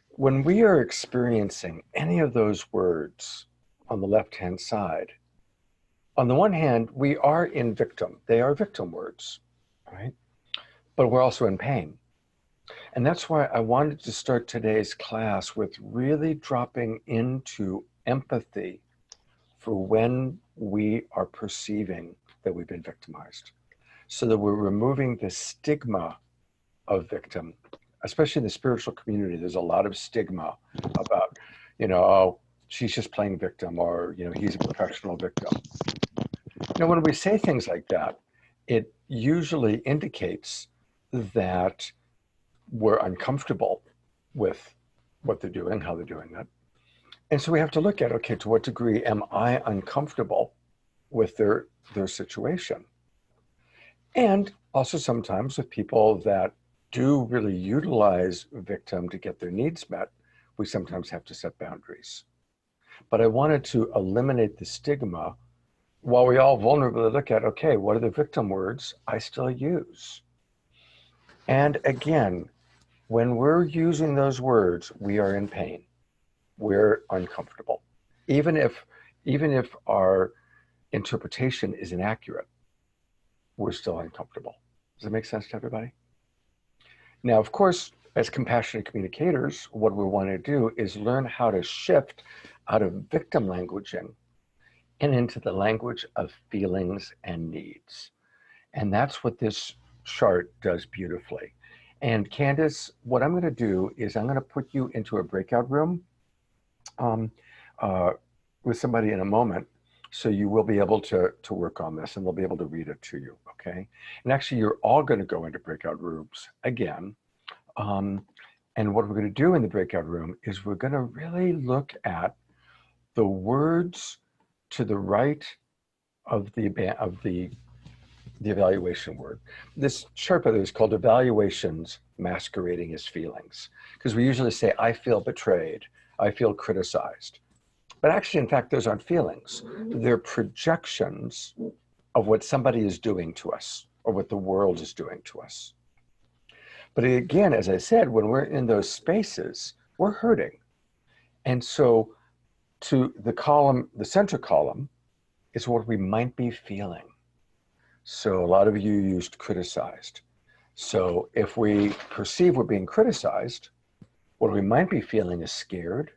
when we are experiencing any of those words on the left-hand side, on the one hand, we are in victim. They are victim words, right? But we're also in pain. And that's why I wanted to start today's class with really dropping into empathy for when we are perceiving that we've been victimized, so that we're removing the stigma of victim. Especially in the spiritual community, there's a lot of stigma about, oh, she's just playing victim, or, he's a professional victim. When we say things like that, it usually indicates that we're uncomfortable with what they're doing, how they're doing that. And so we have to look at, okay, to what degree am I uncomfortable with their situation? And also sometimes with people that do really utilize victim to get their needs met, we sometimes have to set boundaries. But I wanted to eliminate the stigma while we all vulnerably look at, okay, what are the victim words I still use? And again, when we're using those words, we are in pain. We're uncomfortable. Even if our interpretation is inaccurate, we're still uncomfortable. Does that make sense to everybody? Now, of course, as compassionate communicators, what we want to do is learn how to shift out of victim languaging and into the language of feelings and needs. And that's what this chart does beautifully. And Candace, what I'm going to do is I'm going to put you into a breakout room with somebody in a moment, so you will be able to work on this, and they'll be able to read it to you, okay? And actually, you're all going to go into breakout rooms again. And what we're going to do in the breakout room is we're going to really look at the words to the right of the evaluation word. This chart, by the way, is called Evaluations Masquerading as Feelings, because we usually say, I feel betrayed, I feel criticized. But actually, in fact, those aren't feelings. They're projections of what somebody is doing to us or what the world is doing to us. But again, as I said, when we're in those spaces, we're hurting. And so to the column, the center column, is what we might be feeling. So a lot of you used criticized. So if we perceive we're being criticized, what we might be feeling is scared,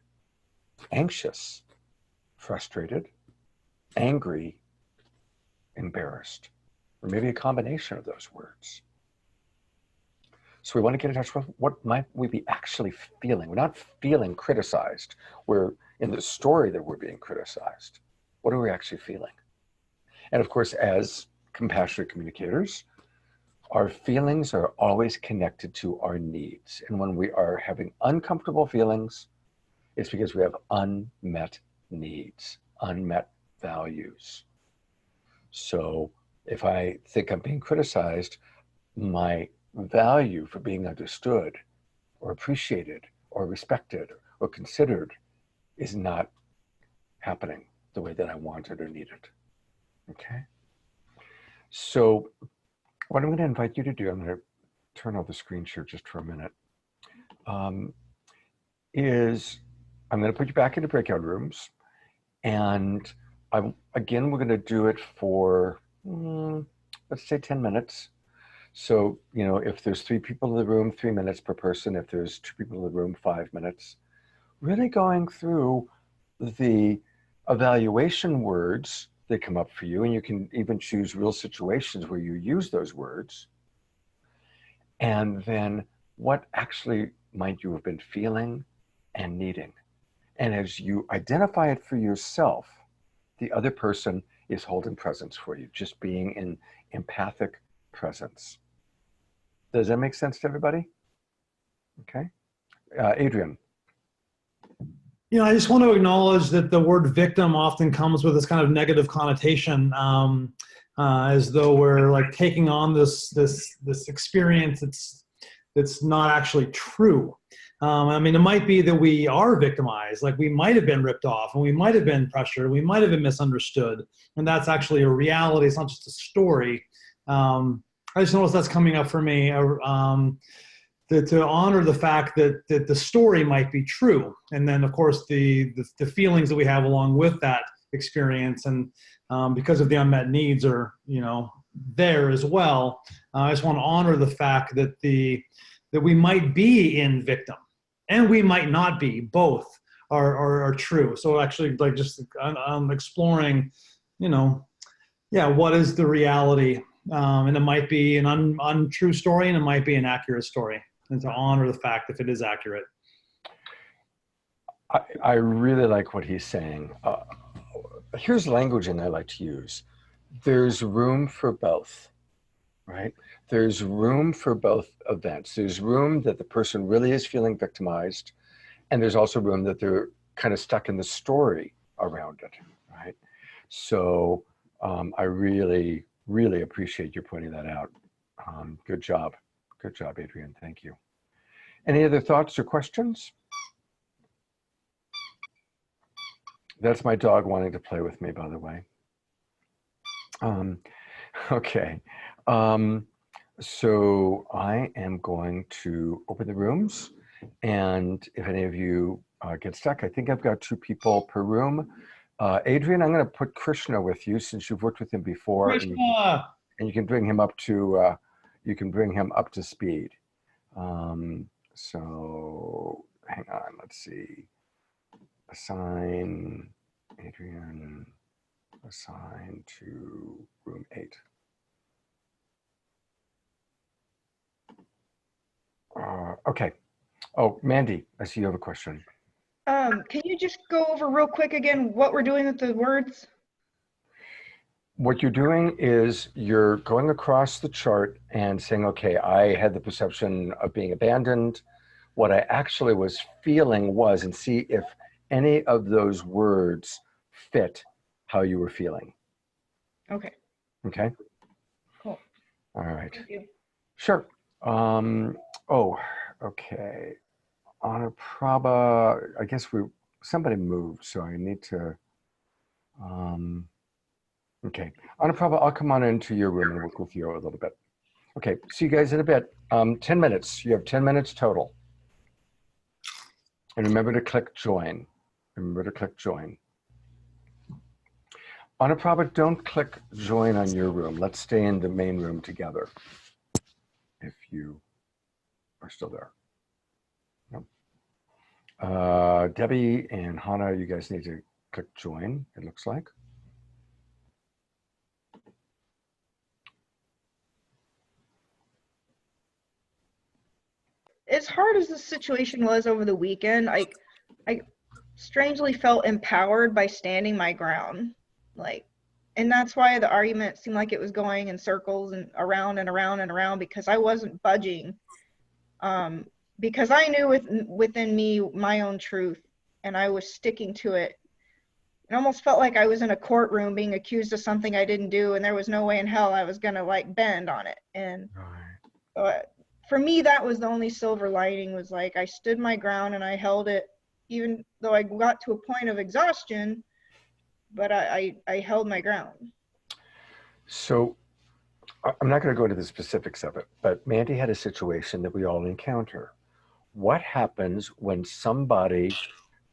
anxious, frustrated, angry, embarrassed, or maybe a combination of those words. So we want to get in touch with what might we be actually feeling. We're not feeling criticized. We're in the story that we're being criticized. What are we actually feeling? And of course, as compassionate communicators, our feelings are always connected to our needs. And when we are having uncomfortable feelings, it's because we have unmet needs, unmet values. So if I think I'm being criticized, my value for being understood or appreciated or respected or considered is not happening the way that I want it or need it. Okay? So what I'm going to invite you to do, I'm going to turn off the screen share just for a minute, is I'm going to put you back into breakout rooms, and again, we're going to do it for, let's say 10 minutes. So, if there's 3 people in the room, 3 minutes per person. If there's 2 people in the room, 5 minutes. Really going through the evaluation words that come up for you, and you can even choose real situations where you use those words. And then what actually might you have been feeling and needing? And as you identify it for yourself, the other person is holding presence for you, just being in empathic presence. Does that make sense to everybody? Okay. Adrian. I just want to acknowledge that the word victim often comes with this kind of negative connotation, as though we're like taking on this experience that's not actually true. I mean, it might be that we are victimized, like we might have been ripped off, and we might have been pressured, we might have been misunderstood, and that's actually a reality. It's not just a story. I just noticed that's coming up for me. To honor the fact that the story might be true, and then of course the feelings that we have along with that experience, and because of the unmet needs are there as well. I just want to honor the fact that that we might be in victim, and we might not be. Both are true. So actually, like just exploring, what is the reality, and it might be an untrue story, and it might be an accurate story. And to honor the fact if it is accurate. I really like what he's saying. Here's languaging I like to use. There's room for both, right? There's room for both events. There's room that the person really is feeling victimized, and there's also room that they're kind of stuck in the story around it, right? So I really, really appreciate you pointing that out. Good job. Good job, Adrian. Thank you. Any other thoughts or questions? That's my dog wanting to play with me, by the way. Okay. So I am going to open the rooms. And if any of you get stuck, I think I've got 2 people per room. Adrian, I'm going to put Krishna with you since you've worked with him before. Krishna! And you can bring him up to speed. So hang on, let's see. Assign Adrian, assign to room 8. Okay. Oh, Mandy, I see you have a question. Can you just go over real quick again what we're doing with the words? What you're doing is you're going across the chart and saying, okay, I had the perception of being abandoned. What I actually was feeling was, and see if any of those words fit how you were feeling. Okay. Okay? Cool. All right. Thank you. Sure. Oh, okay. Anaprabha, I guess somebody moved, so I need to, okay. Anaprabha, I'll come on into your room and work with you a little bit. Okay, see you guys in a bit. 10 minutes, you have 10 minutes total. And remember to click join. Remember to click join. Anaprabha, don't click join on your room. Let's stay in the main room together. If you are still there. No. Debbie and Hannah, you guys need to click join, it looks like. As hard as the situation was over the weekend, I strangely felt empowered by standing my ground. And that's why the argument seemed like it was going in circles and around and around and around, because I wasn't budging. Because I knew within me my own truth, and I was sticking to it. It almost felt like I was in a courtroom being accused of something I didn't do, and there was no way in hell I was gonna bend on it. And for me, that was the only silver lining, was I stood my ground and I held it, even though I got to a point of exhaustion, but I held my ground. So I'm not going to go into the specifics of it, but Mandy had a situation that we all encounter. What happens when somebody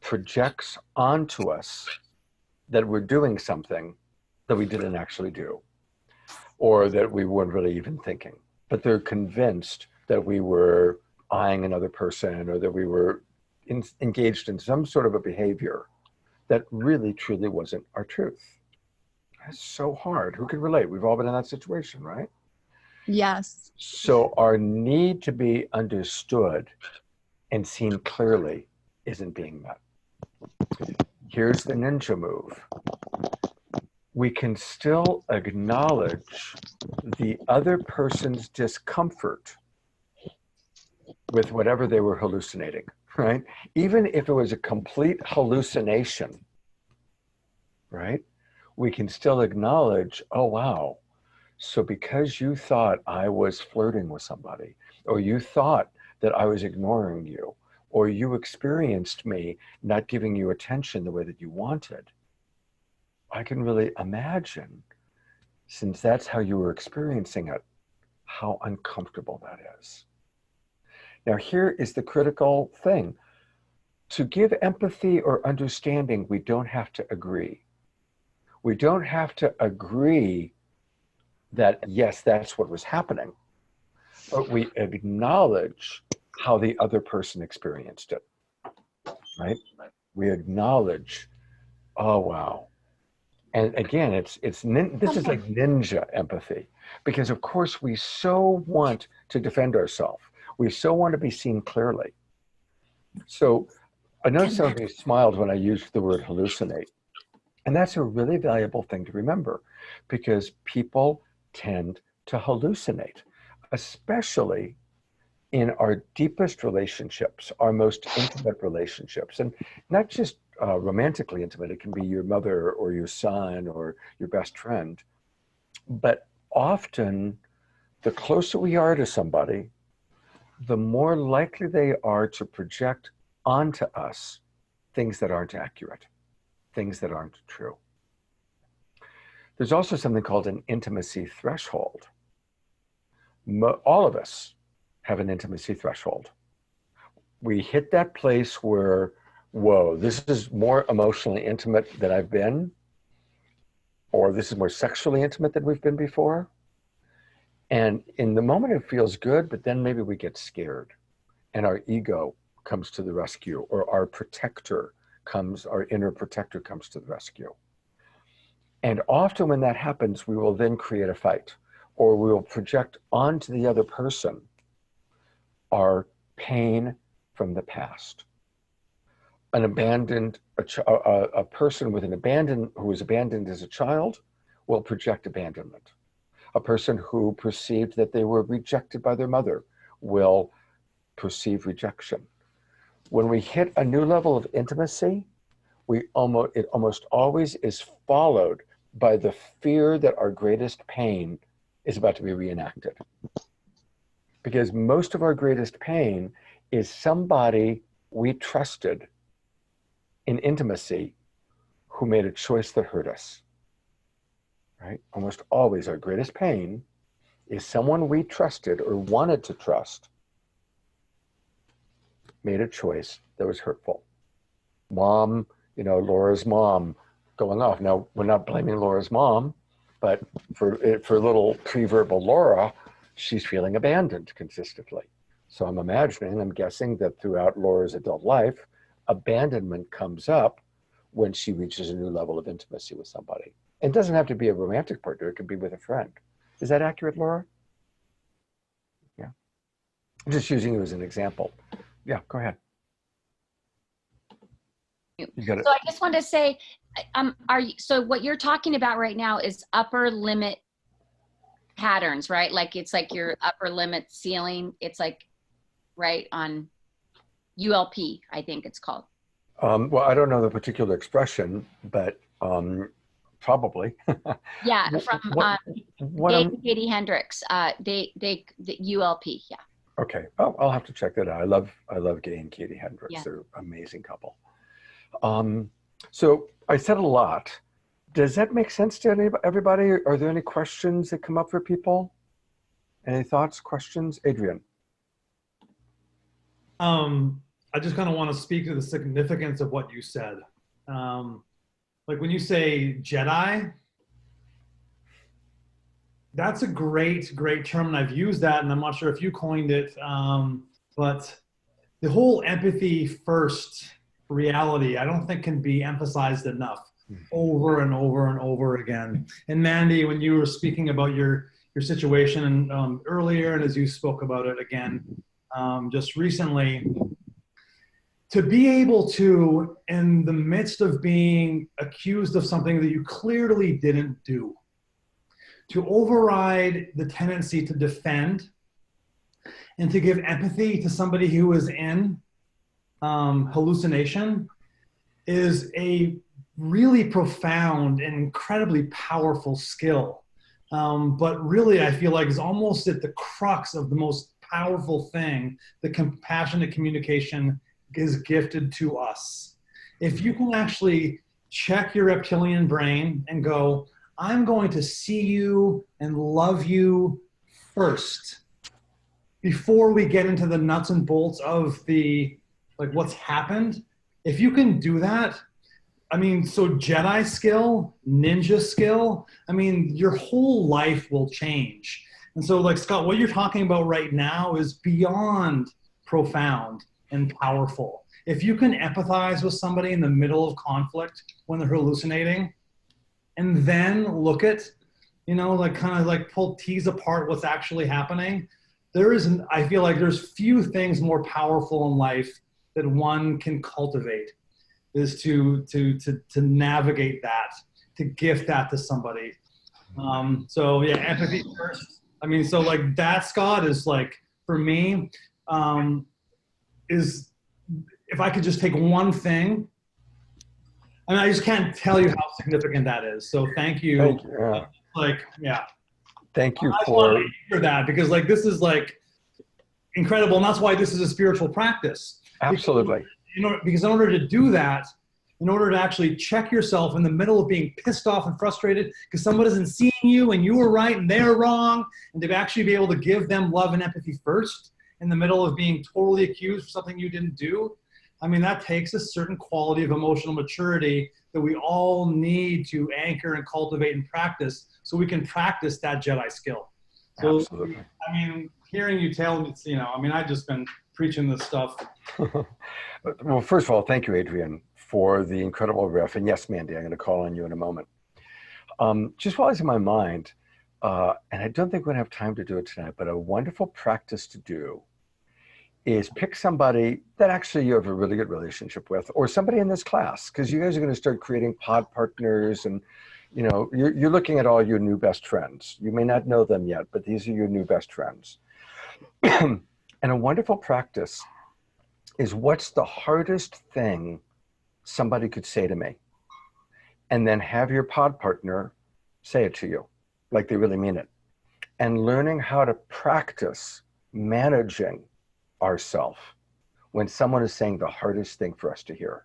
projects onto us that we're doing something that we didn't actually do, or that we weren't really even thinking, but they're convinced that we were eyeing another person, or that we were engaged in some sort of a behavior that really truly wasn't our truth? That's so hard. Who can relate? We've all been in that situation, right? Yes. So our need to be understood and seen clearly isn't being met. Here's the ninja move. We can still acknowledge the other person's discomfort with whatever they were hallucinating. right? Even if it was a complete hallucination, right? We can still acknowledge, oh, wow. So because you thought I was flirting with somebody, or you thought that I was ignoring you, or you experienced me not giving you attention the way that you wanted, I can really imagine, since that's how you were experiencing it, how uncomfortable that is. Now, here is the critical thing. To give empathy or understanding, we don't have to agree. We don't have to agree that, yes, that's what was happening, but we acknowledge how the other person experienced it, right? We acknowledge, oh, wow. And again, this is like ninja empathy, because of course we so want to defend ourselves. We so want to be seen clearly. So I know some of you smiled when I used the word hallucinate. And that's a really valuable thing to remember, because people tend to hallucinate, especially in our deepest relationships, our most intimate relationships, and not just romantically intimate. It can be your mother or your son or your best friend. But often, the closer we are to somebody, the more likely they are to project onto us things that aren't accurate, things that aren't true. There's also something called an intimacy threshold. All of us have an intimacy threshold. We hit that place where, whoa, this is more emotionally intimate than I've been, or this is more sexually intimate than we've been before. And in the moment it feels good, but then maybe we get scared and our ego comes to the rescue, or our inner protector comes to the rescue. And often when that happens, we will then create a fight, or we will project onto the other person our pain from the past. A person who was abandoned as a child will project abandonment. A person who perceived that they were rejected by their mother will perceive rejection. When we hit a new level of intimacy, it almost always is followed by the fear that our greatest pain is about to be reenacted. Because most of our greatest pain is somebody we trusted in intimacy who made a choice that hurt us, right? Almost always our greatest pain is someone we trusted or wanted to trust made a choice that was hurtful. Mom, Laura's mom going off. Now, we're not blaming Laura's mom, but for little pre-verbal Laura, she's feeling abandoned consistently. So I'm guessing that throughout Laura's adult life, abandonment comes up when she reaches a new level of intimacy with somebody. It doesn't have to be a romantic partner, it could be with a friend. Is that accurate, Laura? Yeah. I'm just using you as an example. Yeah, go ahead. You got it. So I just want to say, so what you're talking about right now is upper limit patterns, right? Like it's like your upper limit ceiling. It's like right on ULP, I think it's called. Well, I don't know the particular expression, but probably. Yeah, from Dave and Katie Hendricks. The ULP, yeah. Okay. Oh, I'll have to check that out. I love Gay and Katie Hendricks. Yeah. They're an amazing couple. So I said a lot. Does that make sense to everybody? Are there any questions that come up for people? Any thoughts, questions? Adrian. I just kind of want to speak to the significance of what you said. Like when you say Jedi, that's a great term, and I've used that, and I'm not sure if you coined it, but the whole empathy first reality, I don't think can be emphasized enough over and over and over again. And Mandy, when you were speaking about your situation earlier, and as you spoke about it again just recently, to be able to, in the midst of being accused of something that you clearly didn't do, to override the tendency to defend and to give empathy to somebody who is in hallucination is a really profound and incredibly powerful skill. But really, I feel like is almost at the crux of the most powerful thing the compassionate communication is gifted to us. If you can actually check your reptilian brain and go, I'm going to see you and love you first before we get into the nuts and bolts of the, like, what's happened. If you can do that, I mean, so Jedi skill, ninja skill, I mean, your whole life will change. And so, like, Scott, what you're talking about right now is beyond profound and powerful. If you can empathize with somebody in the middle of conflict when they're hallucinating, and then look at, you know, like kind of like tease apart what's actually happening, there isn't, I feel like there's few things more powerful in life that one can cultivate, is to navigate that, to gift that to somebody. So yeah, empathy first. I mean, so like that, Scott, is like, for me, is, if I could just take one thing, I mean, I just can't tell you how significant that is. So thank you. Thank you. Yeah. Like, yeah. Thank you I just for wanted to hear that, because like this is like incredible, and that's why this is a spiritual practice. absolutely. Because in order to do that, in order to actually check yourself in the middle of being pissed off and frustrated because someone isn't seeing you and you were right and they're wrong, and to actually be able to give them love and empathy first in the middle of being totally accused for something you didn't do, I mean, that takes a certain quality of emotional maturity that we all need to anchor and cultivate and practice, so we can practice that Jedi skill. So, Absolutely. I mean, hearing you tell me, you know, I mean, I've just been preaching this stuff. Well, first of all, thank you, Adrian, for the incredible riff. And yes, Mandy, I'm going to call on you in a moment. Just while it's in my mind, and I don't think we're going to have time to do it tonight, but a wonderful practice to do is pick somebody that actually you have a really good relationship with, or somebody in this class, because you guys are going to start creating pod partners, and you know, you're looking at all your new best friends. You may not know them yet, but these are your new best friends. And a wonderful practice is, what's the hardest thing somebody could say to me? And then have your pod partner say it to you, like they really mean it. And learning how to practice managing ourselves when someone is saying the hardest thing for us to hear,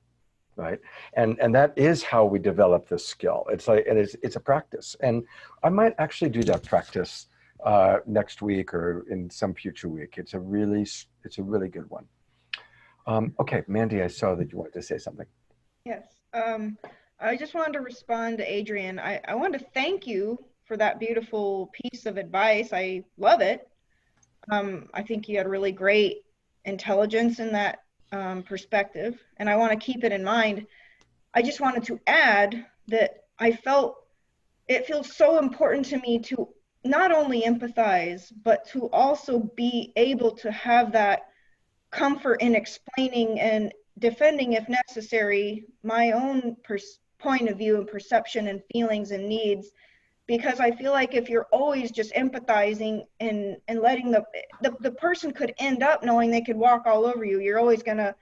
right? And that is how we develop this skill. It's like, and it's a practice. And I might actually do that practice next week or in some future week. It's a really good one. Okay, Mandy, I saw that you wanted to say something. Yes. I just wanted to respond to Adrian. I wanted to thank you for that beautiful piece of advice. I love it. I think you had really great intelligence in that perspective, and I want to keep it in mind. I just wanted to add that it feels so important to me to not only empathize, but to also be able to have that comfort in explaining and defending, if necessary, my own point of view and perception and feelings and needs. Because I feel like if you're always just empathizing and letting the person could end up knowing they could walk all over you, you're always going to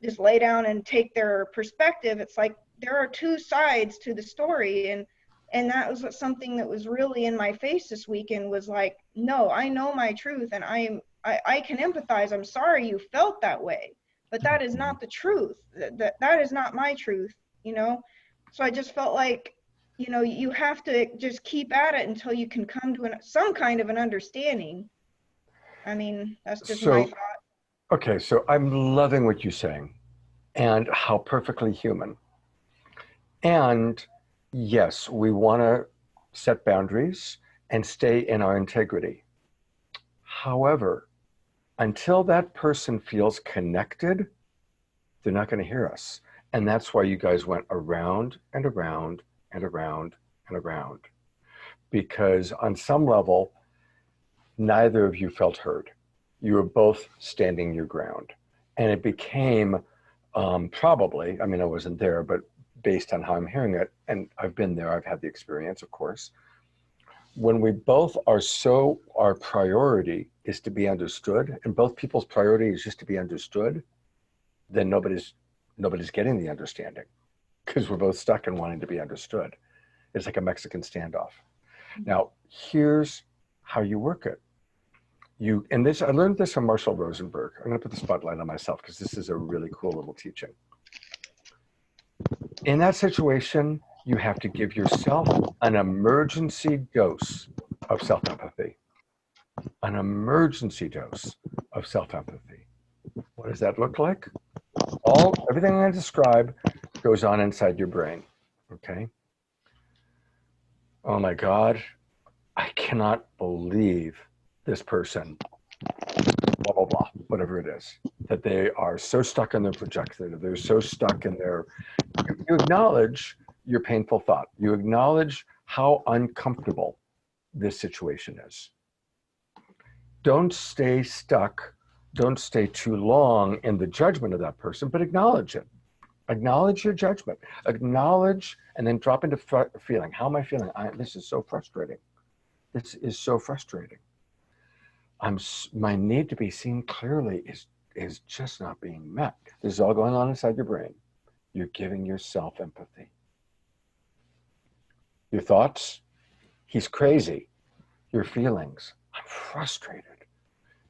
just lay down and take their perspective. It's like there are two sides to the story. And that was something that was really in my face this weekend, was like, no, I know my truth, and I can empathize. I'm sorry you felt that way, but that is not the truth. That is not my truth, you know? So I just felt like, you know, you have to just keep at it until you can come to some kind of an understanding. I mean, that's just my thought. Okay, so I'm loving what you're saying and how perfectly human. And yes, we want to set boundaries and stay in our integrity. However, until that person feels connected, they're not going to hear us. And that's why you guys went around and around and around and around. Because on some level, neither of you felt heard. You were both standing your ground. And it became probably, I mean, I wasn't there, but based on how I'm hearing it, and I've been there, I've had the experience, of course. When we both are our priority is to be understood, and both people's priority is just to be understood, then nobody's getting the understanding because we're both stuck in wanting to be understood. It's like a Mexican standoff. Now, here's how you work it. I learned this from Marshall Rosenberg. I'm going to put the spotlight on myself because this is a really cool little teaching. In that situation, you have to give yourself an emergency dose of self-empathy. An emergency dose of self-empathy. What does that look like? Everything I describe goes on inside your brain, okay? Oh my God, I cannot believe this person, blah, blah, blah, whatever it is, that they are so stuck in their projection, they're so stuck in their, you acknowledge your painful thought. You acknowledge how uncomfortable this situation is. Don't stay stuck. Don't stay too long in the judgment of that person, but acknowledge it. Acknowledge your judgment. Acknowledge and then drop into feeling. How am I feeling? This is so frustrating. This is so frustrating. My need to be seen clearly is just not being met. This is all going on inside your brain. You're giving yourself empathy. Your thoughts, he's crazy. Your feelings, I'm frustrated.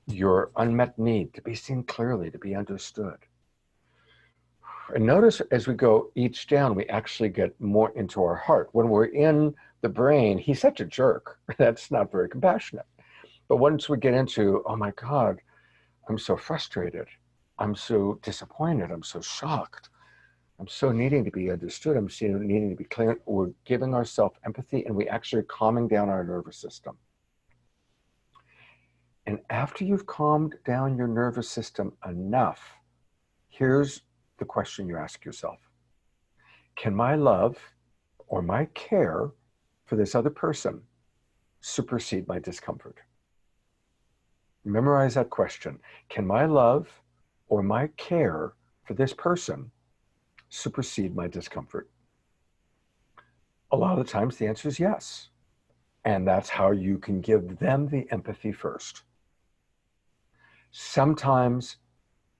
Your unmet need to be seen clearly, to be understood. And notice as we go each down, we actually get more into our heart. When we're in the brain, he's such a jerk. That's not very compassionate. But once we get into, oh my God, I'm so frustrated. I'm so disappointed. I'm so shocked. I'm so needing to be understood. I'm so needing to be clear. We're giving ourselves empathy and we actually are calming down our nervous system. And after you've calmed down your nervous system enough, here's the question you ask yourself. Can my love or my care for this other person supersede my discomfort? Memorize that question. Can my love or my care for this person supersede my discomfort? A lot of the times the answer is yes. And that's how you can give them the empathy first. Sometimes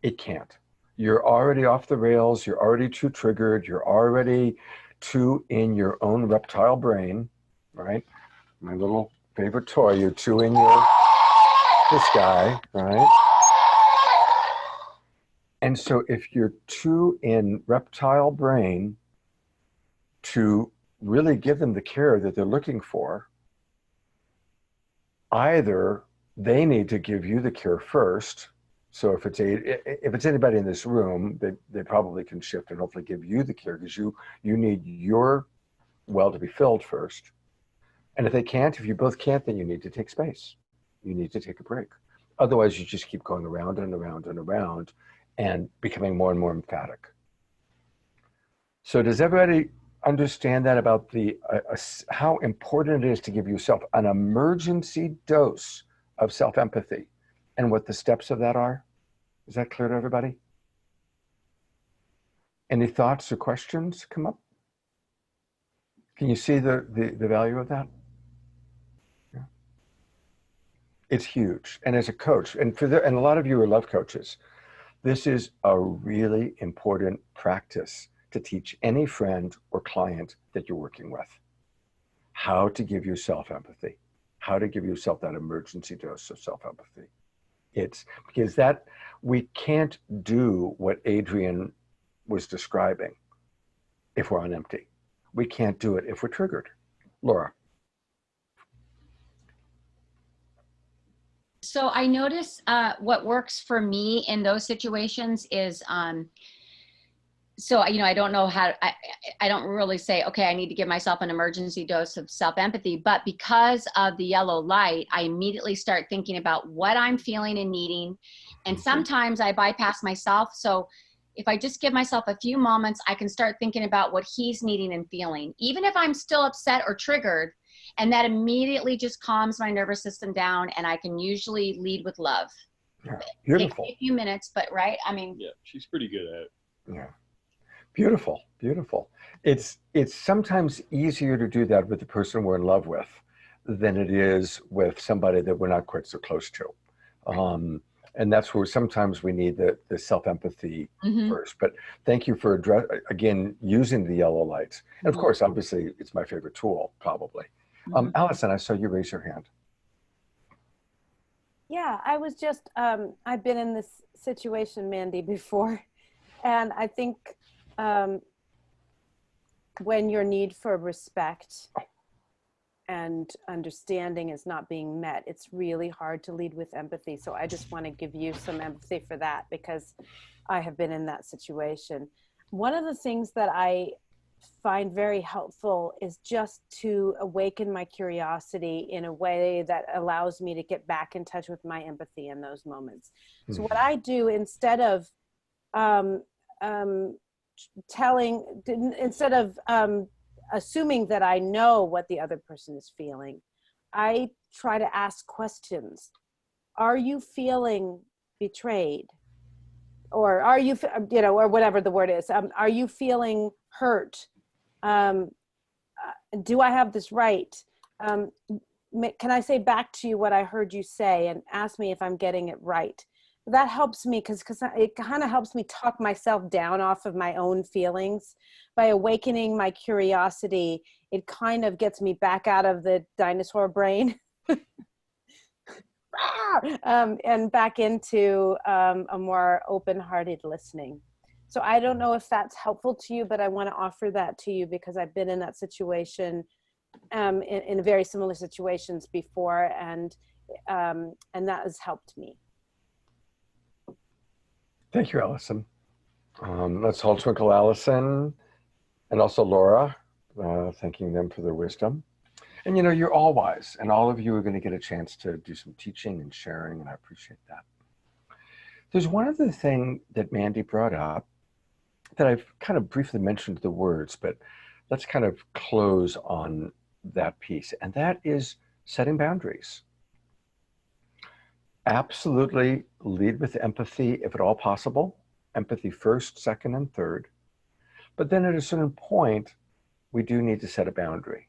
it can't. You're already off the rails. You're already too triggered. You're already too in your own reptile brain, right? My little favorite toy, you're too in this guy, right? And so if you're too in reptile brain to really give them the care that they're looking for, either they need to give you the care first. So if it's anybody in this room, they probably can shift and hopefully give you the care because you need your well to be filled first. And if they can't, if you both can't, then you need to take space. You need to take a break. Otherwise, you just keep going around and around and around and becoming more and more emphatic. So does everybody understand that about how important it is to give yourself an emergency dose of self-empathy and what the steps of that are? Is that clear to everybody? Any thoughts or questions come up? Can you see the value of that? Yeah. It's huge. And as a coach, and a lot of you are love coaches, this is a really important practice to teach any friend or client that you're working with. How to give yourself empathy. How to give yourself that emergency dose of self-empathy. It's because that we can't do what Adrian was describing if we're on empty. We can't do it if we're triggered. Laura. So I notice what works for me in those situations is, so, I don't know how, I don't really say, okay, I need to give myself an emergency dose of self-empathy, but because of the yellow light, I immediately start thinking about what I'm feeling and needing. And sometimes I bypass myself. So if I just give myself a few moments, I can start thinking about what he's needing and feeling, even if I'm still upset or triggered. And that immediately just calms my nervous system down, and I can usually lead with love. Yeah, beautiful. It takes a few minutes, but right? I mean, yeah, she's pretty good at it. Yeah, beautiful, beautiful. It's sometimes easier to do that with the person we're in love with than it is with somebody that we're not quite so close to. And that's where sometimes we need the self-empathy Mhm. first. But thank you for again using the yellow lights. And of course, obviously, it's my favorite tool, probably. Allison, I saw you raise your hand. Yeah, I was just, I've been in this situation, Mandy, before. And I think when your need for respect and understanding is not being met, it's really hard to lead with empathy. So I just want to give you some empathy for that, because I have been in that situation. One of the things that I find very helpful is just to awaken my curiosity in a way that allows me to get back in touch with my empathy in those moments. So what I do, instead of assuming that I know what the other person is feeling, I try to ask questions. Are you feeling betrayed? Or are you, or whatever the word is, are you feeling hurt? Do I have this right? Can I say back to you what I heard you say, and ask me if I'm getting it right? That helps me, because it kind of helps me talk myself down off of my own feelings. By awakening my curiosity, it kind of gets me back out of the dinosaur brain and back into a more open-hearted listening. So I don't know if that's helpful to you, but I want to offer that to you because I've been in that situation, in very similar situations before, and that has helped me. Thank you, Allison. Let's all twinkle Allison and also Laura, thanking them for their wisdom. And you're all wise, and all of you are going to get a chance to do some teaching and sharing, and I appreciate that. There's one other thing that Mandy brought up that I've kind of briefly mentioned the words, but let's kind of close on that piece, and that is setting boundaries. Absolutely lead with empathy if at all possible. Empathy first, second, and third. But then at a certain point, we do need to set a boundary.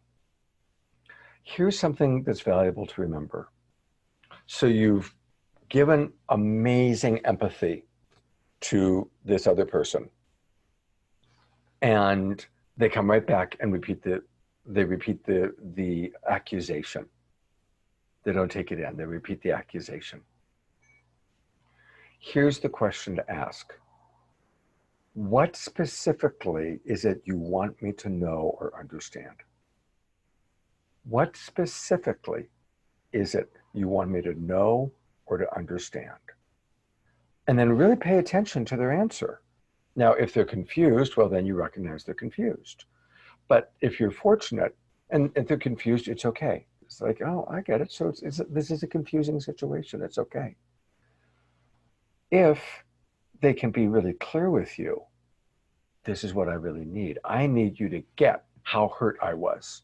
Here's something that's valuable to remember. So you've given amazing empathy to this other person, and they come right back and repeat the accusation. They don't take it in, they repeat the accusation. Here's the question to ask. What specifically is it you want me to know or understand? What specifically is it you want me to know or to understand? And then really pay attention to their answer. Now, if they're confused, well, then you recognize they're confused. But if you're fortunate and if they're confused, it's okay. It's like, oh, I get it. So this is a confusing situation. It's okay. If they can be really clear with you, this is what I really need. I need you to get how hurt I was.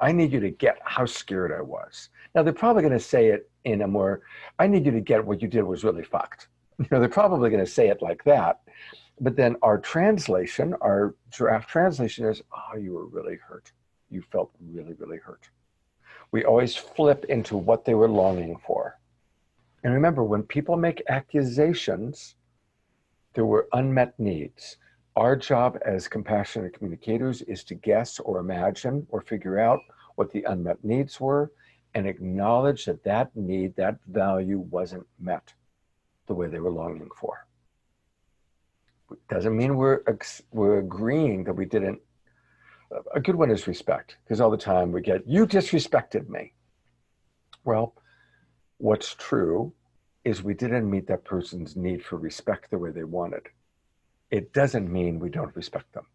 I need you to get how scared I was. Now, they're probably going to say it in a more, I need you to get what you did was really fucked. They're probably going to say it like that. But then our translation, our draft translation is, oh, you were really hurt. You felt really, really hurt. We always flip into what they were longing for. And remember, when people make accusations, there were unmet needs. Our job as compassionate communicators is to guess or imagine or figure out what the unmet needs were and acknowledge that that need, that value wasn't met the way they were longing for. Doesn't mean we're agreeing that we didn't. A good one is respect, because all the time we get, you disrespected me. Well, what's true is we didn't meet that person's need for respect the way they wanted. It doesn't mean we don't respect them.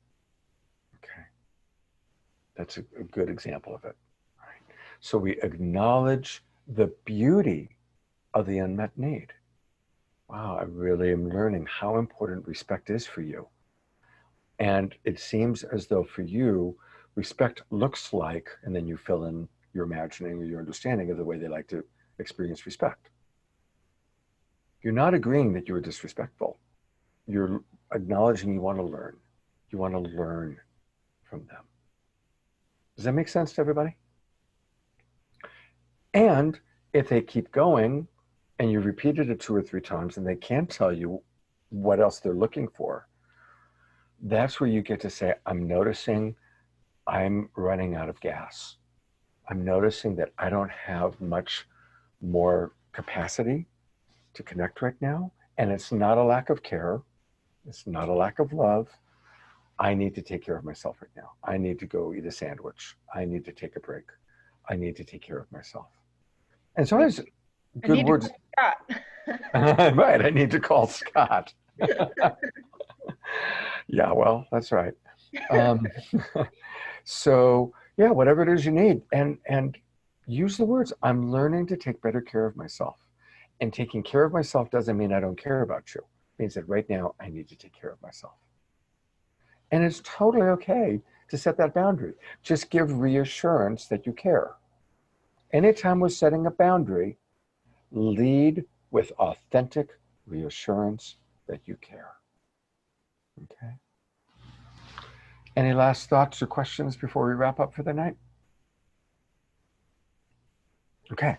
Okay. That's a good example of it. Right. So we acknowledge the beauty of the unmet need. Wow, I really am learning how important respect is for you. And it seems as though for you, respect looks like, and then you fill in your imagining or your understanding of the way they like to experience respect. You're not agreeing that you were disrespectful. You're acknowledging you want to learn. You want to learn from them. Does that make sense to everybody? And if they keep going, and you repeated it 2 or 3 times and they can't tell you what else they're looking for, that's where you get to say, I'm noticing I'm running out of gas. I'm noticing that I don't have much more capacity to connect right now. And it's not a lack of care. It's not a lack of love. I need to take care of myself right now. I need to go eat a sandwich. I need to take a break. I need to take care of myself. And it's always good words. Right, I need to call Scott. Yeah, well, that's right. So yeah, whatever it is you need, and use the words, I'm learning to take better care of myself. And taking care of myself doesn't mean I don't care about you. It means that right now I need to take care of myself. And it's totally okay to set that boundary. Just give reassurance that you care. Anytime we're setting a boundary, lead with authentic reassurance that you care. Okay. Any last thoughts or questions before we wrap up for the night? Okay.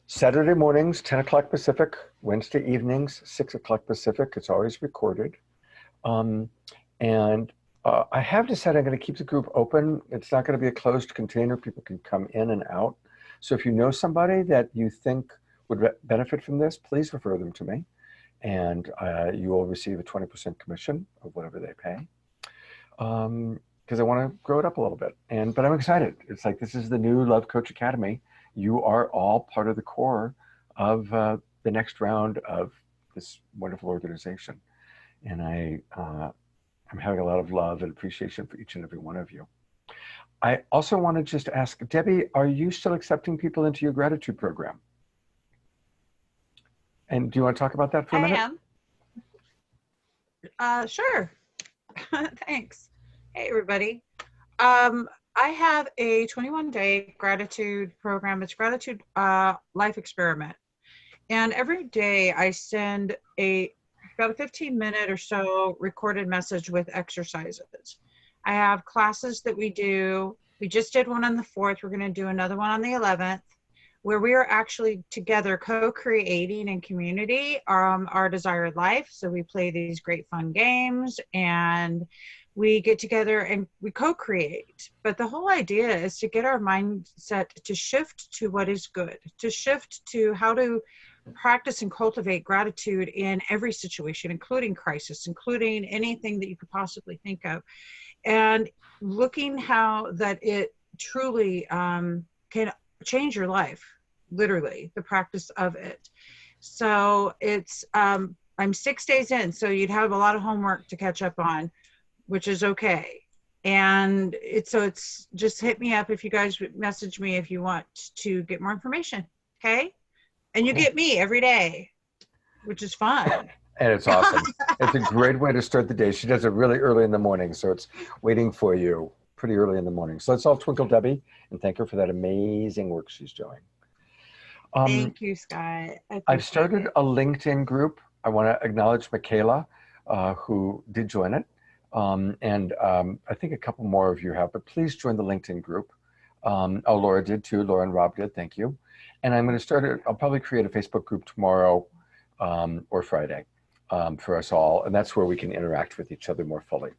Saturday mornings, 10 o'clock Pacific. Wednesday evenings, 6 o'clock Pacific. It's always recorded. I have decided I'm going to keep the group open. It's not going to be a closed container. People can come in and out. So if you know somebody that you think would benefit from this, please refer them to me. And you will receive a 20% commission of whatever they pay. Because I want to grow it up a little bit. But I'm excited. It's like, this is the new Love Coach Academy. You are all part of the core of the next round of this wonderful organization. And I'm having a lot of love and appreciation for each and every one of you. I also want to just ask, Debbie, are you still accepting people into your gratitude program? And do you want to talk about that for a minute? I am. Sure. Thanks. Hey, everybody. I have a 21-day gratitude program. It's Gratitude Life Experiment. And every day I send about a 15-minute or so recorded message with exercises. I have classes that we do. We just did one on the 4th. We're going to do another one on the 11th, where we are actually together co-creating in community our desired life. So we play these great fun games and we get together and we co-create. But the whole idea is to get our mindset to shift to what is good, to shift to how to practice and cultivate gratitude in every situation, including crisis, including anything that you could possibly think of. And looking how that it truly can change your life, literally, the practice of it. So it's, I'm 6 days in, so you'd have a lot of homework to catch up on, which is okay. And it's just hit me up if you guys message me if you want to get more information, okay? And you get me every day, which is fun. And it's awesome. It's a great way to start the day. She does it really early in the morning, so it's waiting for you pretty early in the morning. So let's all twinkle Debbie and thank her for that amazing work she's doing. Thank you, Scott. I've started a LinkedIn group. I want to acknowledge Michaela, who did join it. I think a couple more of you have, but please join the LinkedIn group. Laura did too. Laura and Rob did. Thank you. And I'm going to start it. I'll probably create a Facebook group tomorrow or Friday for us all. And that's where we can interact with each other more fully.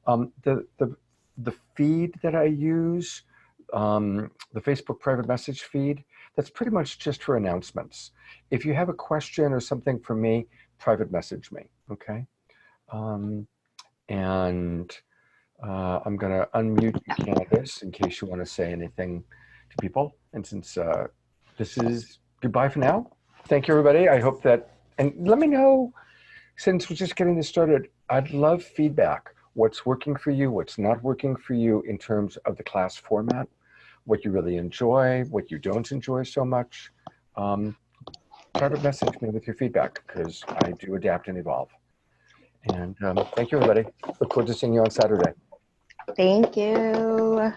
The feed that I use, the Facebook private message feed, that's pretty much just for announcements. If you have a question or something for me, private message me, okay? I'm going to unmute you, Candace, in case you want to say anything to people. And since this is goodbye for now, thank you, everybody. I hope that, and let me know, since we're just getting this started, I'd love feedback. What's working for you, what's not working for you in terms of the class format, what you really enjoy, what you don't enjoy so much. Private message me with your feedback, because I do adapt and evolve. And thank you, everybody. Look forward to seeing you on Saturday. Thank you.